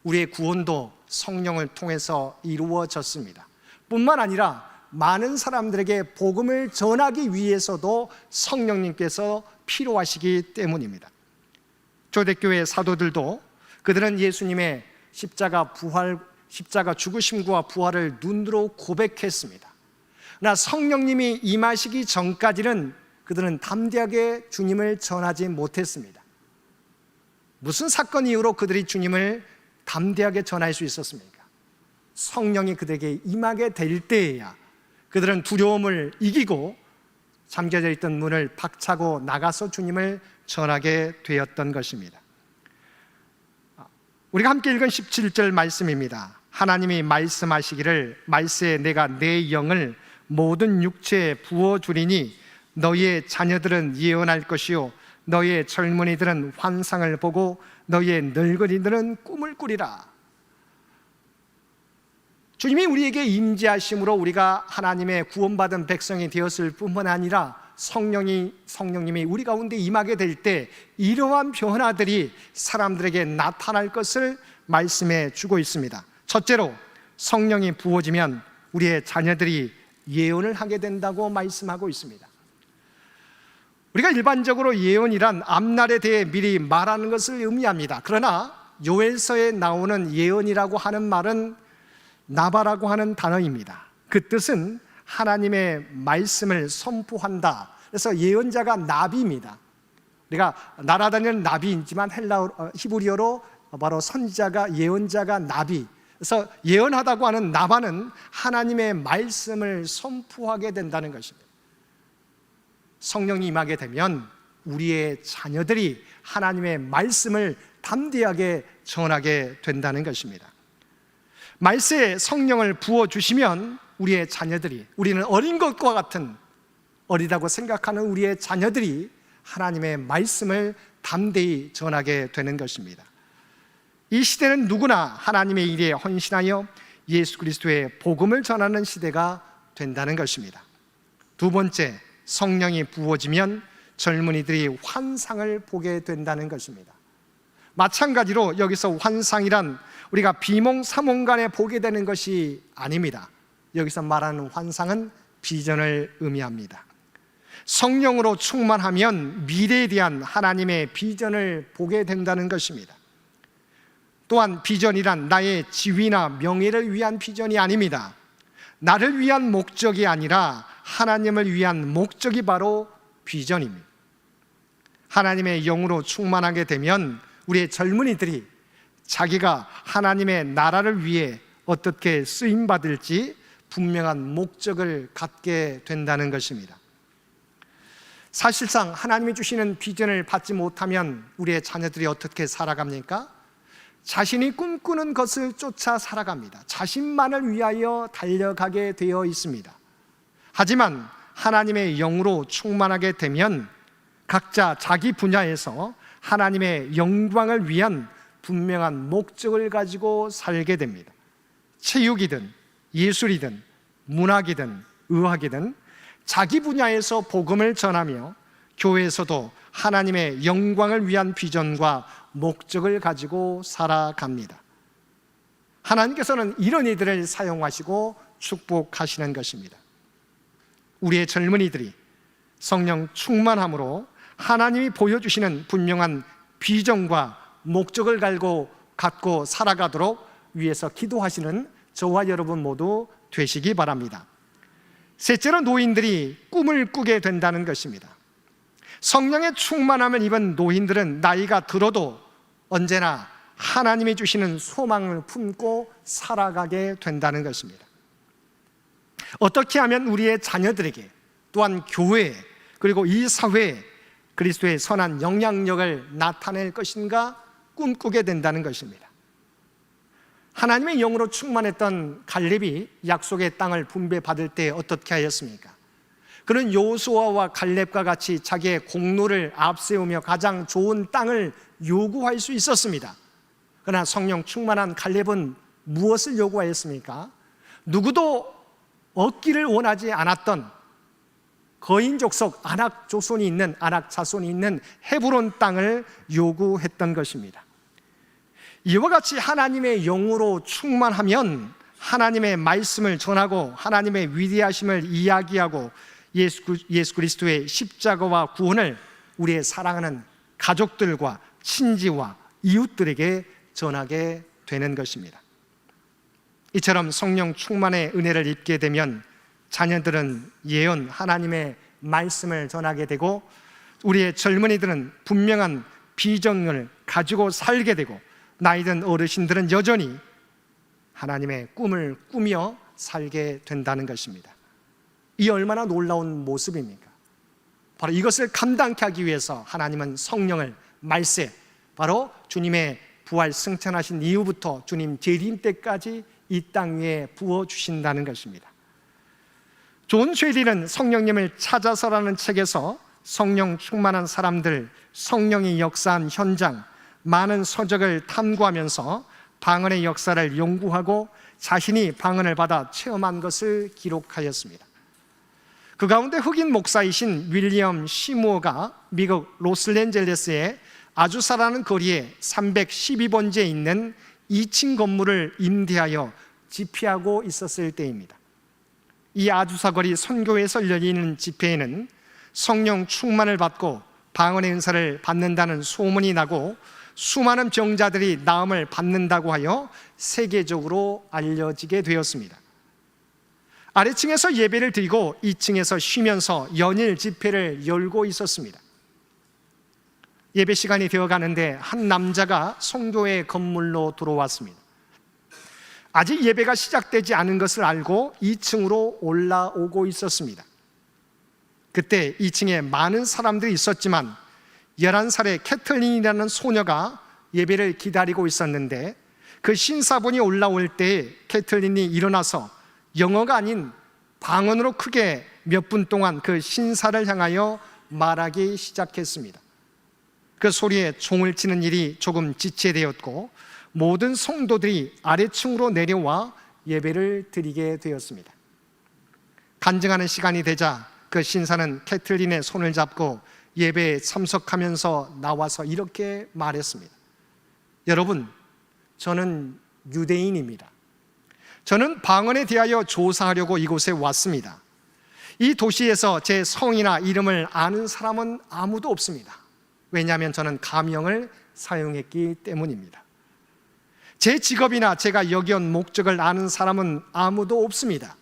S1: 우리의 구원도 성령을 통해서 이루어졌습니다. 뿐만 아니라 많은 사람들에게 복음을 전하기 위해서도 성령님께서 필요하시기 때문입니다. 초대교회 사도들도 그들은 예수님의 십자가 죽으심과 부활을 눈으로 고백했습니다. 그러나 성령님이 임하시기 전까지는 그들은 담대하게 주님을 전하지 못했습니다. 무슨 사건 이후로 그들이 주님을 담대하게 전할 수 있었습니까? 성령이 그들에게 임하게 될 때에야 그들은 두려움을 이기고 잠겨져 있던 문을 박차고 나가서 주님을 전하게 되었던 것입니다. 우리가 함께 읽은 17절 말씀입니다. 하나님이 말씀하시기를 말세에 내가 내 영을 모든 육체에 부어주리니 너희의 자녀들은 예언할 것이요 너희의 젊은이들은 환상을 보고 너희의 늙은이들은 꿈을 꾸리라. 주님이 우리에게 임재하심으로 우리가 하나님의 구원받은 백성이 되었을 뿐만 아니라 성령님이 우리 가운데 임하게 될 때 이러한 변화들이 사람들에게 나타날 것을 말씀해 주고 있습니다. 첫째로, 성령이 부어지면 우리의 자녀들이 예언을 하게 된다고 말씀하고 있습니다. 우리가 일반적으로 예언이란 앞날에 대해 미리 말하는 것을 의미합니다. 그러나 요엘서에 나오는 예언이라고 하는 말은 나바라고 하는 단어입니다. 그 뜻은 하나님의 말씀을 선포한다. 그래서 예언자가 나비입니다. 우리가 날아다니는 나비이지만 히브리어로 바로 선지자가, 예언자가 나비. 그래서 예언하다고 하는 나바는 하나님의 말씀을 선포하게 된다는 것입니다. 성령이 임하게 되면 우리의 자녀들이 하나님의 말씀을 담대하게 전하게 된다는 것입니다. 말세에 성령을 부어주시면 우리의 자녀들이, 우리는 어린 것과 같은, 어리다고 생각하는 우리의 자녀들이 하나님의 말씀을 담대히 전하게 되는 것입니다. 이 시대는 누구나 하나님의 일에 헌신하여 예수 그리스도의 복음을 전하는 시대가 된다는 것입니다. 두 번째, 성령이 부어지면 젊은이들이 환상을 보게 된다는 것입니다. 마찬가지로 여기서 환상이란 우리가 비몽사몽간에 보게 되는 것이 아닙니다. 여기서 말하는 환상은 비전을 의미합니다. 성령으로 충만하면 미래에 대한 하나님의 비전을 보게 된다는 것입니다. 또한 비전이란 나의 지위나 명예를 위한 비전이 아닙니다. 나를 위한 목적이 아니라 하나님을 위한 목적이 바로 비전입니다. 하나님의 영으로 충만하게 되면 우리의 젊은이들이 자기가 하나님의 나라를 위해 어떻게 쓰임받을지 분명한 목적을 갖게 된다는 것입니다. 사실상 하나님이 주시는 비전을 받지 못하면 우리의 자녀들이 어떻게 살아갑니까? 자신이 꿈꾸는 것을 쫓아 살아갑니다. 자신만을 위하여 달려가게 되어 있습니다. 하지만 하나님의 영으로 충만하게 되면 각자 자기 분야에서 하나님의 영광을 위한 분명한 목적을 가지고 살게 됩니다. 체육이든 예술이든 문학이든 의학이든 자기 분야에서 복음을 전하며 교회에서도 하나님의 영광을 위한 비전과 목적을 가지고 살아갑니다. 하나님께서는 이런 이들을 사용하시고 축복하시는 것입니다. 우리의 젊은이들이 성령 충만함으로 하나님이 보여주시는 분명한 비전과 목적을 갖고 살아가도록 위해서 기도하시는 저와 여러분 모두 되시기 바랍니다. 셋째로, 노인들이 꿈을 꾸게 된다는 것입니다. 성령의 충만함을 입은 노인들은 나이가 들어도 언제나 하나님이 주시는 소망을 품고 살아가게 된다는 것입니다. 어떻게 하면 우리의 자녀들에게, 또한 교회에, 그리고 이 사회에 그리스도의 선한 영향력을 나타낼 것인가 꿈꾸게 된다는 것입니다. 하나님의 영으로 충만했던 갈렙이 약속의 땅을 분배받을 때 어떻게 하였습니까? 그는 여호수아와 갈렙과 같이 자기의 공로를 앞세우며 가장 좋은 땅을 요구할 수 있었습니다. 그러나 성령 충만한 갈렙은 무엇을 요구하였습니까? 누구도 얻기를 원하지 않았던 거인 족속 아낙 자손이 있는 헤브론 땅을 요구했던 것입니다. 이와 같이 하나님의 영으로 충만하면 하나님의 말씀을 전하고 하나님의 위대하심을 이야기하고 예수 그리스도의 십자가와 구원을 우리의 사랑하는 가족들과 친지와 이웃들에게 전하게 되는 것입니다. 이처럼 성령 충만의 은혜를 입게 되면 자녀들은 예언, 하나님의 말씀을 전하게 되고 우리의 젊은이들은 분명한 비전을 가지고 살게 되고 나이든 어르신들은 여전히 하나님의 꿈을 꾸며 살게 된다는 것입니다. 이 얼마나 놀라운 모습입니까? 바로 이것을 감당케 하기 위해서 하나님은 성령을 말세, 바로 주님의 부활 승천하신 이후부터 주님 재림 때까지 이 땅 위에 부어주신다는 것입니다. 존 쉐리는 성령님을 찾아서라는 책에서 성령 충만한 사람들, 성령이 역사한 현장, 많은 서적을 탐구하면서 방언의 역사를 연구하고 자신이 방언을 받아 체험한 것을 기록하였습니다. 그 가운데 흑인 목사이신 윌리엄 시무어가 미국 로스앤젤레스의 아주사라는 거리에 312번지에 있는 2층 건물을 임대하여 집회하고 있었을 때입니다. 이 아주사 거리 선교회에서 열리는 집회에는 성령 충만을 받고 방언의 은사를 받는다는 소문이 나고 수많은 병자들이 나음을 받는다고 하여 세계적으로 알려지게 되었습니다. 아래층에서 예배를 드리고 2층에서 쉬면서 연일 집회를 열고 있었습니다. 예배 시간이 되어가는데 한 남자가 성교회 건물로 들어왔습니다. 아직 예배가 시작되지 않은 것을 알고 2층으로 올라오고 있었습니다. 그때 2층에 많은 사람들이 있었지만 11살의 캐틀린이라는 소녀가 예배를 기다리고 있었는데 그 신사분이 올라올 때 캐틀린이 일어나서 영어가 아닌 방언으로 크게 몇 분 동안 그 신사를 향하여 말하기 시작했습니다. 그 소리에 종을 치는 일이 조금 지체되었고 모든 성도들이 아래층으로 내려와 예배를 드리게 되었습니다. 간증하는 시간이 되자 그 신사는 캐틀린의 손을 잡고 예배에 참석하면서 나와서 이렇게 말했습니다. 여러분, 저는 유대인입니다. 저는 방언에 대하여 조사하려고 이곳에 왔습니다. 이 도시에서 제 성이나 이름을 아는 사람은 아무도 없습니다. 왜냐하면 저는 가명을 사용했기 때문입니다. 제 직업이나 제가 여기 온 목적을 아는 사람은 아무도 없습니다.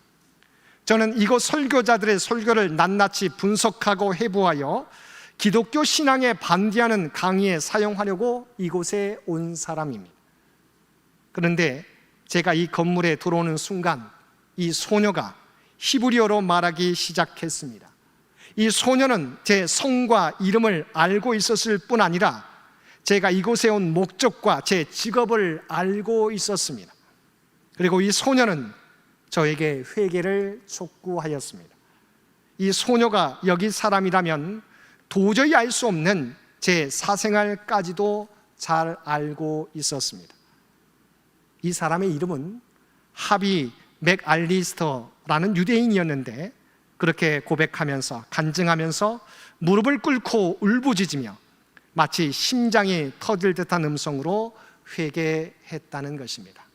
S1: 저는 이곳 설교자들의 설교를 낱낱이 분석하고 해부하여 기독교 신앙에 반대하는 강의에 사용하려고 이곳에 온 사람입니다. 그런데 제가 이 건물에 들어오는 순간 이 소녀가 히브리어로 말하기 시작했습니다. 이 소녀는 제 성과 이름을 알고 있었을 뿐 아니라 제가 이곳에 온 목적과 제 직업을 알고 있었습니다. 그리고 이 소녀는 저에게 회개를 촉구하였습니다. 이 소녀가 여기 사람이라면 도저히 알 수 없는 제 사생활까지도 잘 알고 있었습니다. 이 사람의 이름은 하비 맥알리스터라는 유대인이었는데 그렇게 고백하면서 간증하면서 무릎을 꿇고 울부짖으며 마치 심장이 터질 듯한 음성으로 회개했다는 것입니다.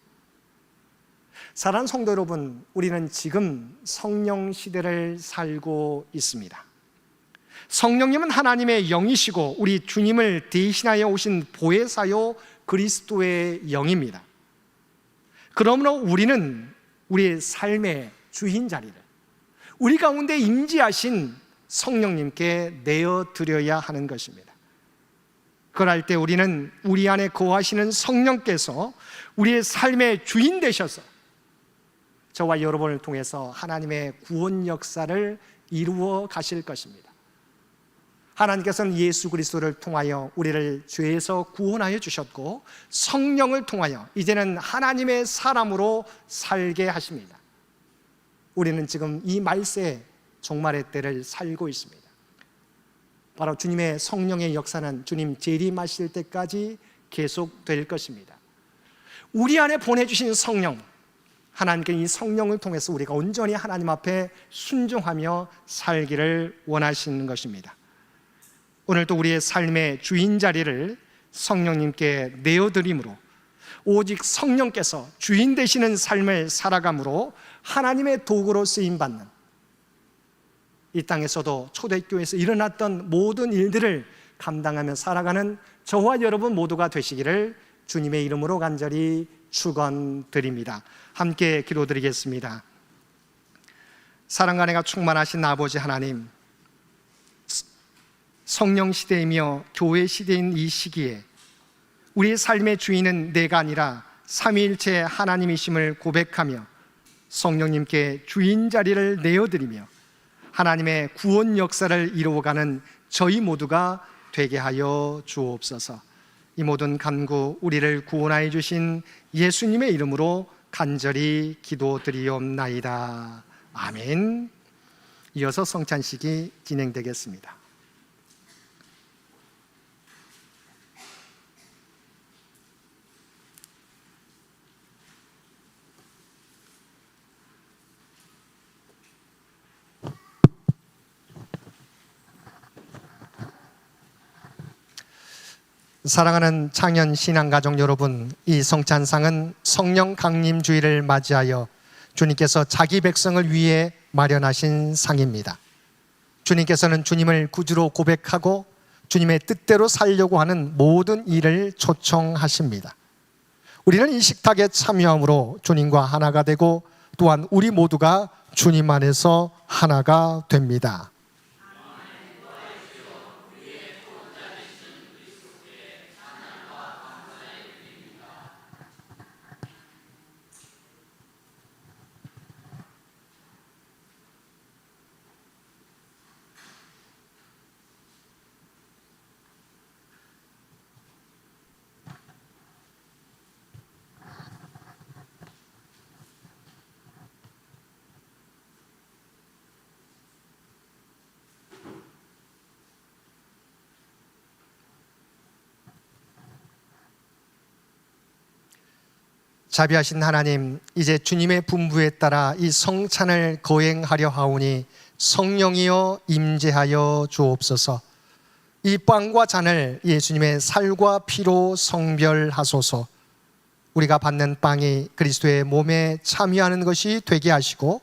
S1: 사랑하는 성도 여러분, 우리는 지금 성령 시대를 살고 있습니다. 성령님은 하나님의 영이시고 우리 주님을 대신하여 오신 보혜사요 그리스도의 영입니다. 그러므로 우리는 우리의 삶의 주인 자리를 우리 가운데 임재하신 성령님께 내어드려야 하는 것입니다. 그럴 때 우리는 우리 안에 거하시는 성령께서 우리의 삶의 주인 되셔서 저와 여러분을 통해서 하나님의 구원 역사를 이루어 가실 것입니다. 하나님께서는 예수 그리스도를 통하여 우리를 죄에서 구원하여 주셨고 성령을 통하여 이제는 하나님의 사람으로 살게 하십니다. 우리는 지금 이 말세 종말의 때를 살고 있습니다. 바로 주님의 성령의 역사는 주님 재림하실 때까지 계속될 것입니다. 우리 안에 보내주신 성령, 하나님께 이 성령을 통해서 우리가 온전히 하나님 앞에 순종하며 살기를 원하시는 것입니다. 오늘도 우리의 삶의 주인 자리를 성령님께 내어드림으로 오직 성령께서 주인 되시는 삶을 살아감으로 하나님의 도구로 쓰임받는 이 땅에서도 초대교회에서 일어났던 모든 일들을 감당하며 살아가는 저와 여러분 모두가 되시기를 주님의 이름으로 간절히 축원드립니다. 함께 기도드리겠습니다. 사랑과 은혜가 충만하신 아버지 하나님, 성령 시대이며 교회 시대인 이 시기에 우리의 삶의 주인은 내가 아니라 삼위일체 하나님이심을 고백하며 성령님께 주인 자리를 내어드리며 하나님의 구원 역사를 이루어가는 저희 모두가 되게 하여 주옵소서. 이 모든 간구 우리를 구원하여 주신 예수님의 이름으로 간절히 기도드리옵나이다. 아멘. 이어서 성찬식이 진행되겠습니다. 사랑하는 창현 신앙가족 여러분, 이 성찬상은 성령 강림 주일을 맞이하여 주님께서 자기 백성을 위해 마련하신 상입니다. 주님께서는 주님을 구주로 고백하고 주님의 뜻대로 살려고 하는 모든 일을 초청하십니다. 우리는 이 식탁에 참여함으로 주님과 하나가 되고 또한 우리 모두가 주님 안에서 하나가 됩니다. 자비하신 하나님, 이제 주님의 분부에 따라 이 성찬을 거행하려 하오니 성령이여 임재하여 주옵소서. 이 빵과 잔을 예수님의 살과 피로 성별하소서. 우리가 받는 빵이 그리스도의 몸에 참여하는 것이 되게 하시고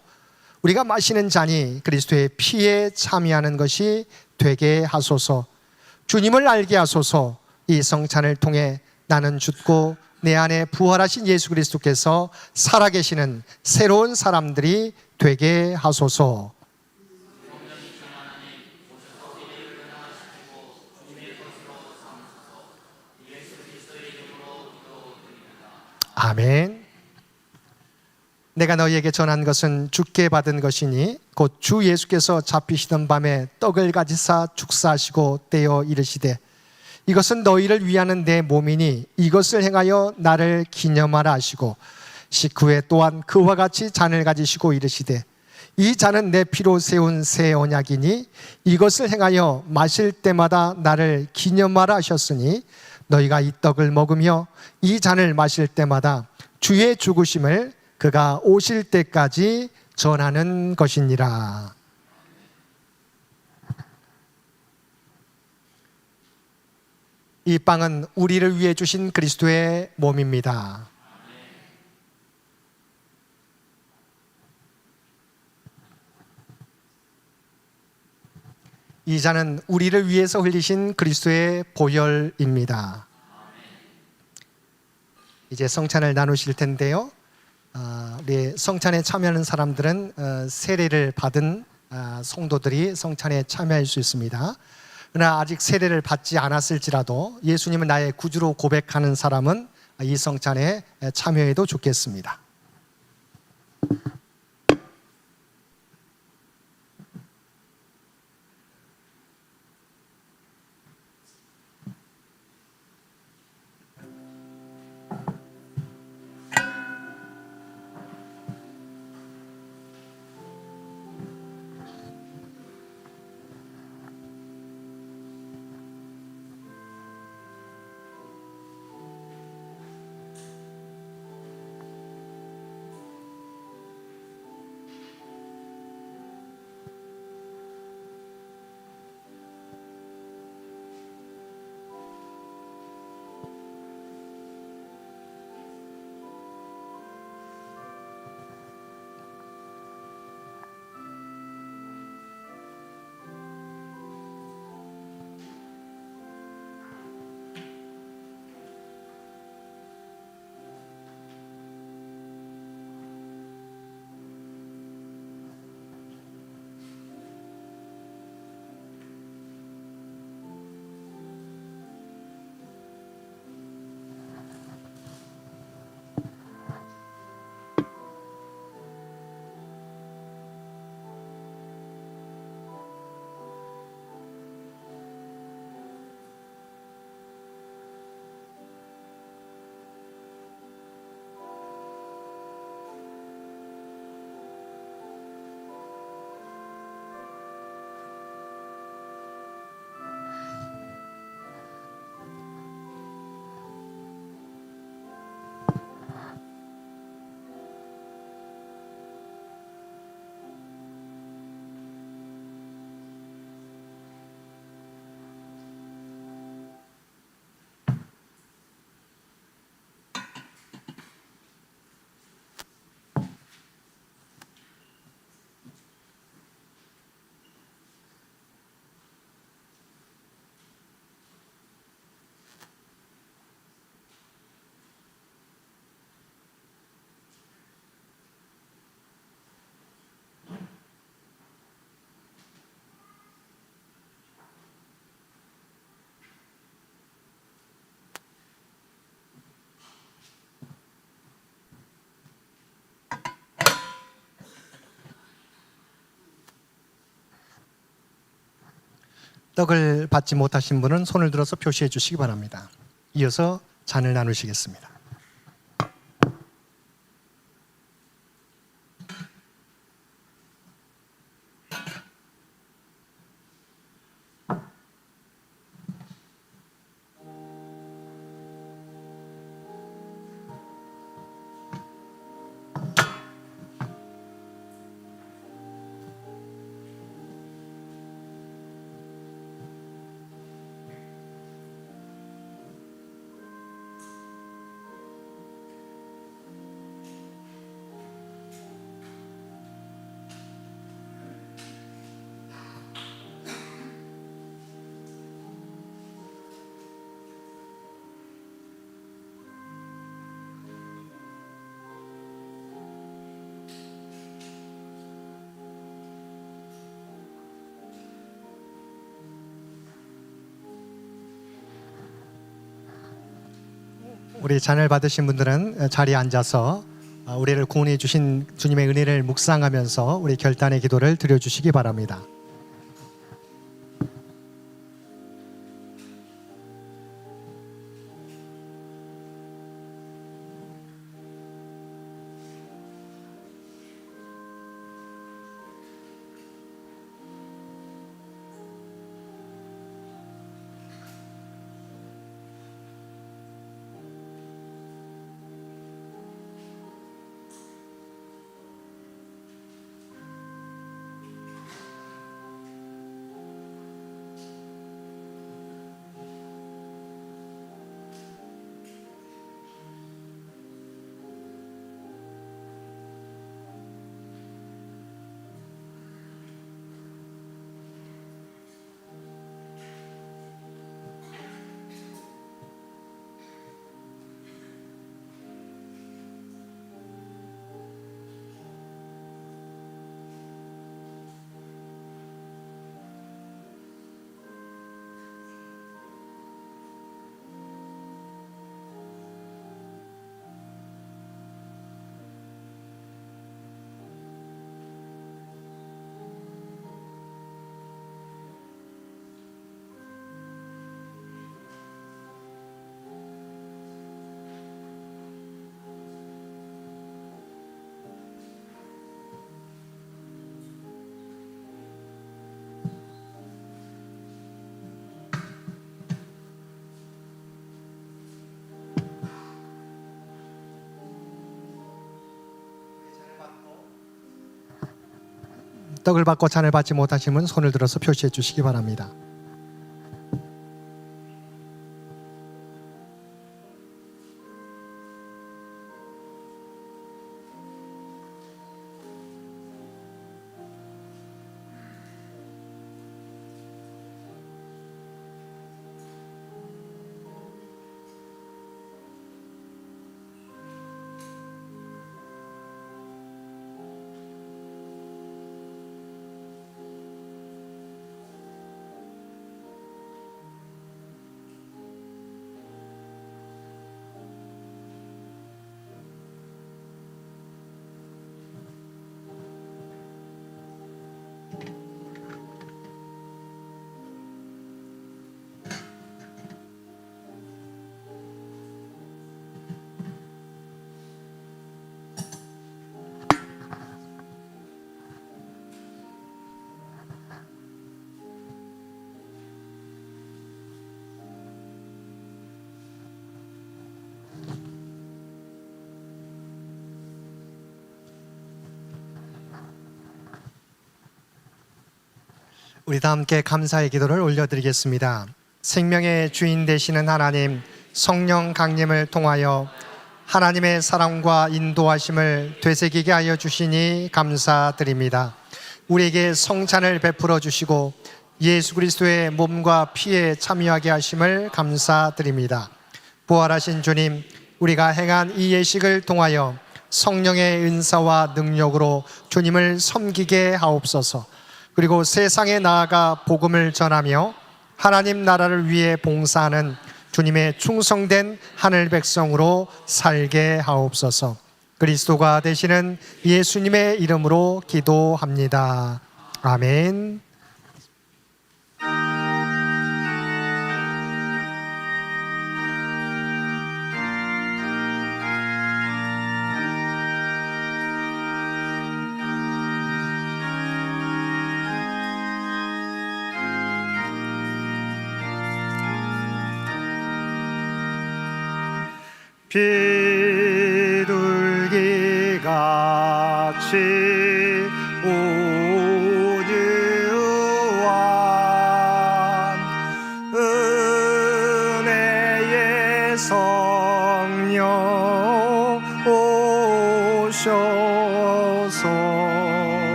S1: 우리가 마시는 잔이 그리스도의 피에 참여하는 것이 되게 하소서. 주님을 알게 하소서. 이 성찬을 통해 나는 죽고 내 안에 부활하신 예수 그리스도께서 살아계시는 새로운 사람들이 되게 하소서. 아멘. 내가 너희에게 전한 것은 주께 받은 것이니 곧 주 예수께서 잡히시던 밤에 떡을 가지사 축사하시고 떼어 이르시되 이것은 너희를 위하는 내 몸이니 이것을 행하여 나를 기념하라 하시고 식후에 또한 그와 같이 잔을 가지시고 이르시되 이 잔은 내 피로 세운 새 언약이니 이것을 행하여 마실 때마다 나를 기념하라 하셨으니 너희가 이 떡을 먹으며 이 잔을 마실 때마다 주의 죽으심을 그가 오실 때까지 전하는 것이니라. 이 빵은 우리를 위해 주신 그리스도의 몸입니다. 이 잔은 우리를 위해서 흘리신 그리스도의 보혈입니다. 이제 성찬을 나누실 텐데요. 우리 성찬에 참여하는 사람들은 세례를 받은 성도들이 성찬에 참여할 수 있습니다. 그러나 아직 세례를 받지 않았을지라도 예수님은 나의 구주로 고백하는 사람은 이 성찬에 참여해도 좋겠습니다. 떡을 받지 못하신 분은 손을 들어서 표시해 주시기 바랍니다. 이어서 잔을 나누시겠습니다. 우리 잔을 받으신 분들은 자리에 앉아서 우리를 구원해 주신 주님의 은혜를 묵상하면서 우리 결단의 기도를 드려주시기 바랍니다. 떡을 받고 잔을 받지 못하시면 손을 들어서 표시해 주시기 바랍니다. 우리 다 함께 감사의 기도를 올려드리겠습니다. 생명의 주인 되시는 하나님, 성령 강림을 통하여 하나님의 사랑과 인도하심을 되새기게 하여 주시니 감사드립니다. 우리에게 성찬을 베풀어 주시고 예수 그리스도의 몸과 피에 참여하게 하심을 감사드립니다. 부활하신 주님, 우리가 행한 이 예식을 통하여 성령의 은사와 능력으로 주님을 섬기게 하옵소서. 그리고 세상에 나아가 복음을 전하며 하나님 나라를 위해 봉사하는 주님의 충성된 하늘 백성으로 살게 하옵소서. 그리스도가 되시는 예수님의 이름으로 기도합니다. 아멘. 비둘기같이 온유한 은혜의 성령 오셔서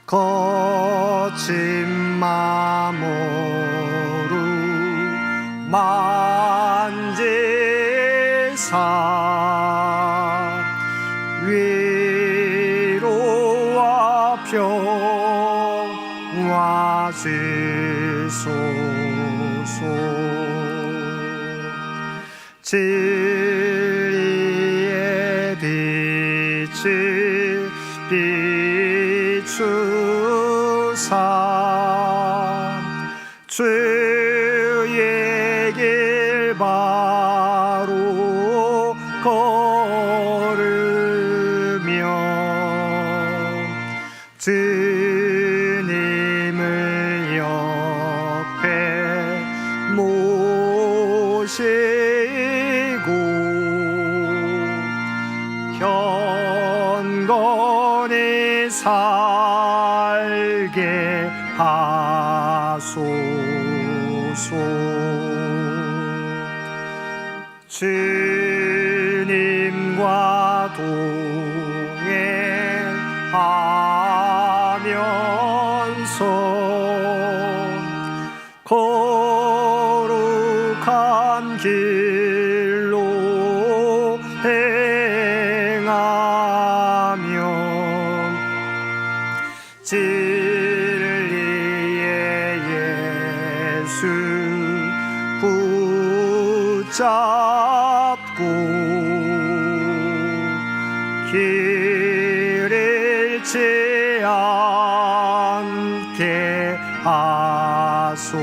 S1: 거친 마음으로 만지사 위로와 평화 주소서. 진리의 빛을 비추사 주의 길 바로 걸으며 주님을 옆에 모시고 경건히 살게 하소서. 주님과 동행하면서 거룩한 길로 행하며 진리의 예수 붙잡고 길 잃지 않게 하소서.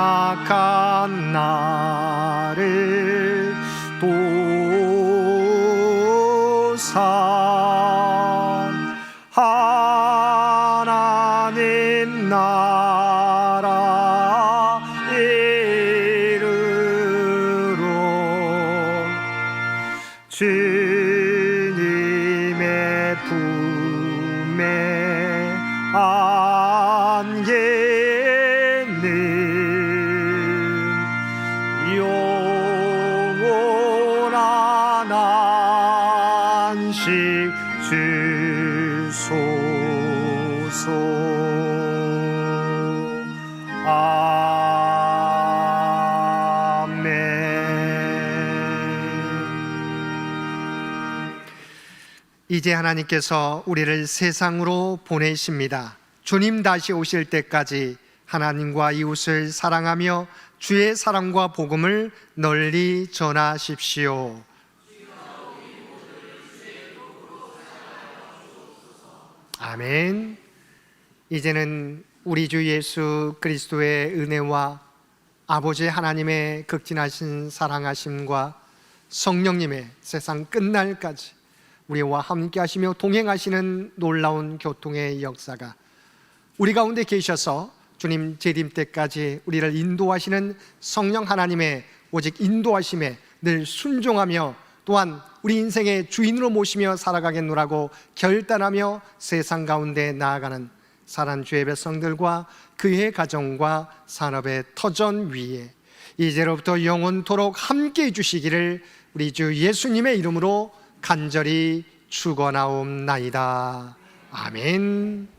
S1: 연약한 나를 도우사 하나님 나라 이르러 주님의 품에 안기는 영원한 안식 주소서. 이제 하나님께서 우리를 세상으로 보내십니다. 주님 다시 오실 때까지 하나님과 이웃을 사랑하며 주의 사랑과 복음을 널리 전하십시오. 아멘. 이제는 우리 주 예수 그리스도의 은혜와 아버지 하나님의 극진하신 사랑하심과 성령님의 세상 끝날까지 우리와 함께 하시며 동행하시는 놀라운 교통의 역사가 우리 가운데 계셔서 주님 재림 때까지 우리를 인도하시는 성령 하나님의 오직 인도하심에 늘 순종하며 또한 우리 인생의 주인으로 모시며 살아가겠노라고 결단하며 세상 가운데 나아가는 사랑 주의 백성들과 그의 가정과 산업의 터전 위에 이제로부터 영원토록 함께 해주시기를 우리 주 예수님의 이름으로 간절히 축원하옵나이다. 아멘.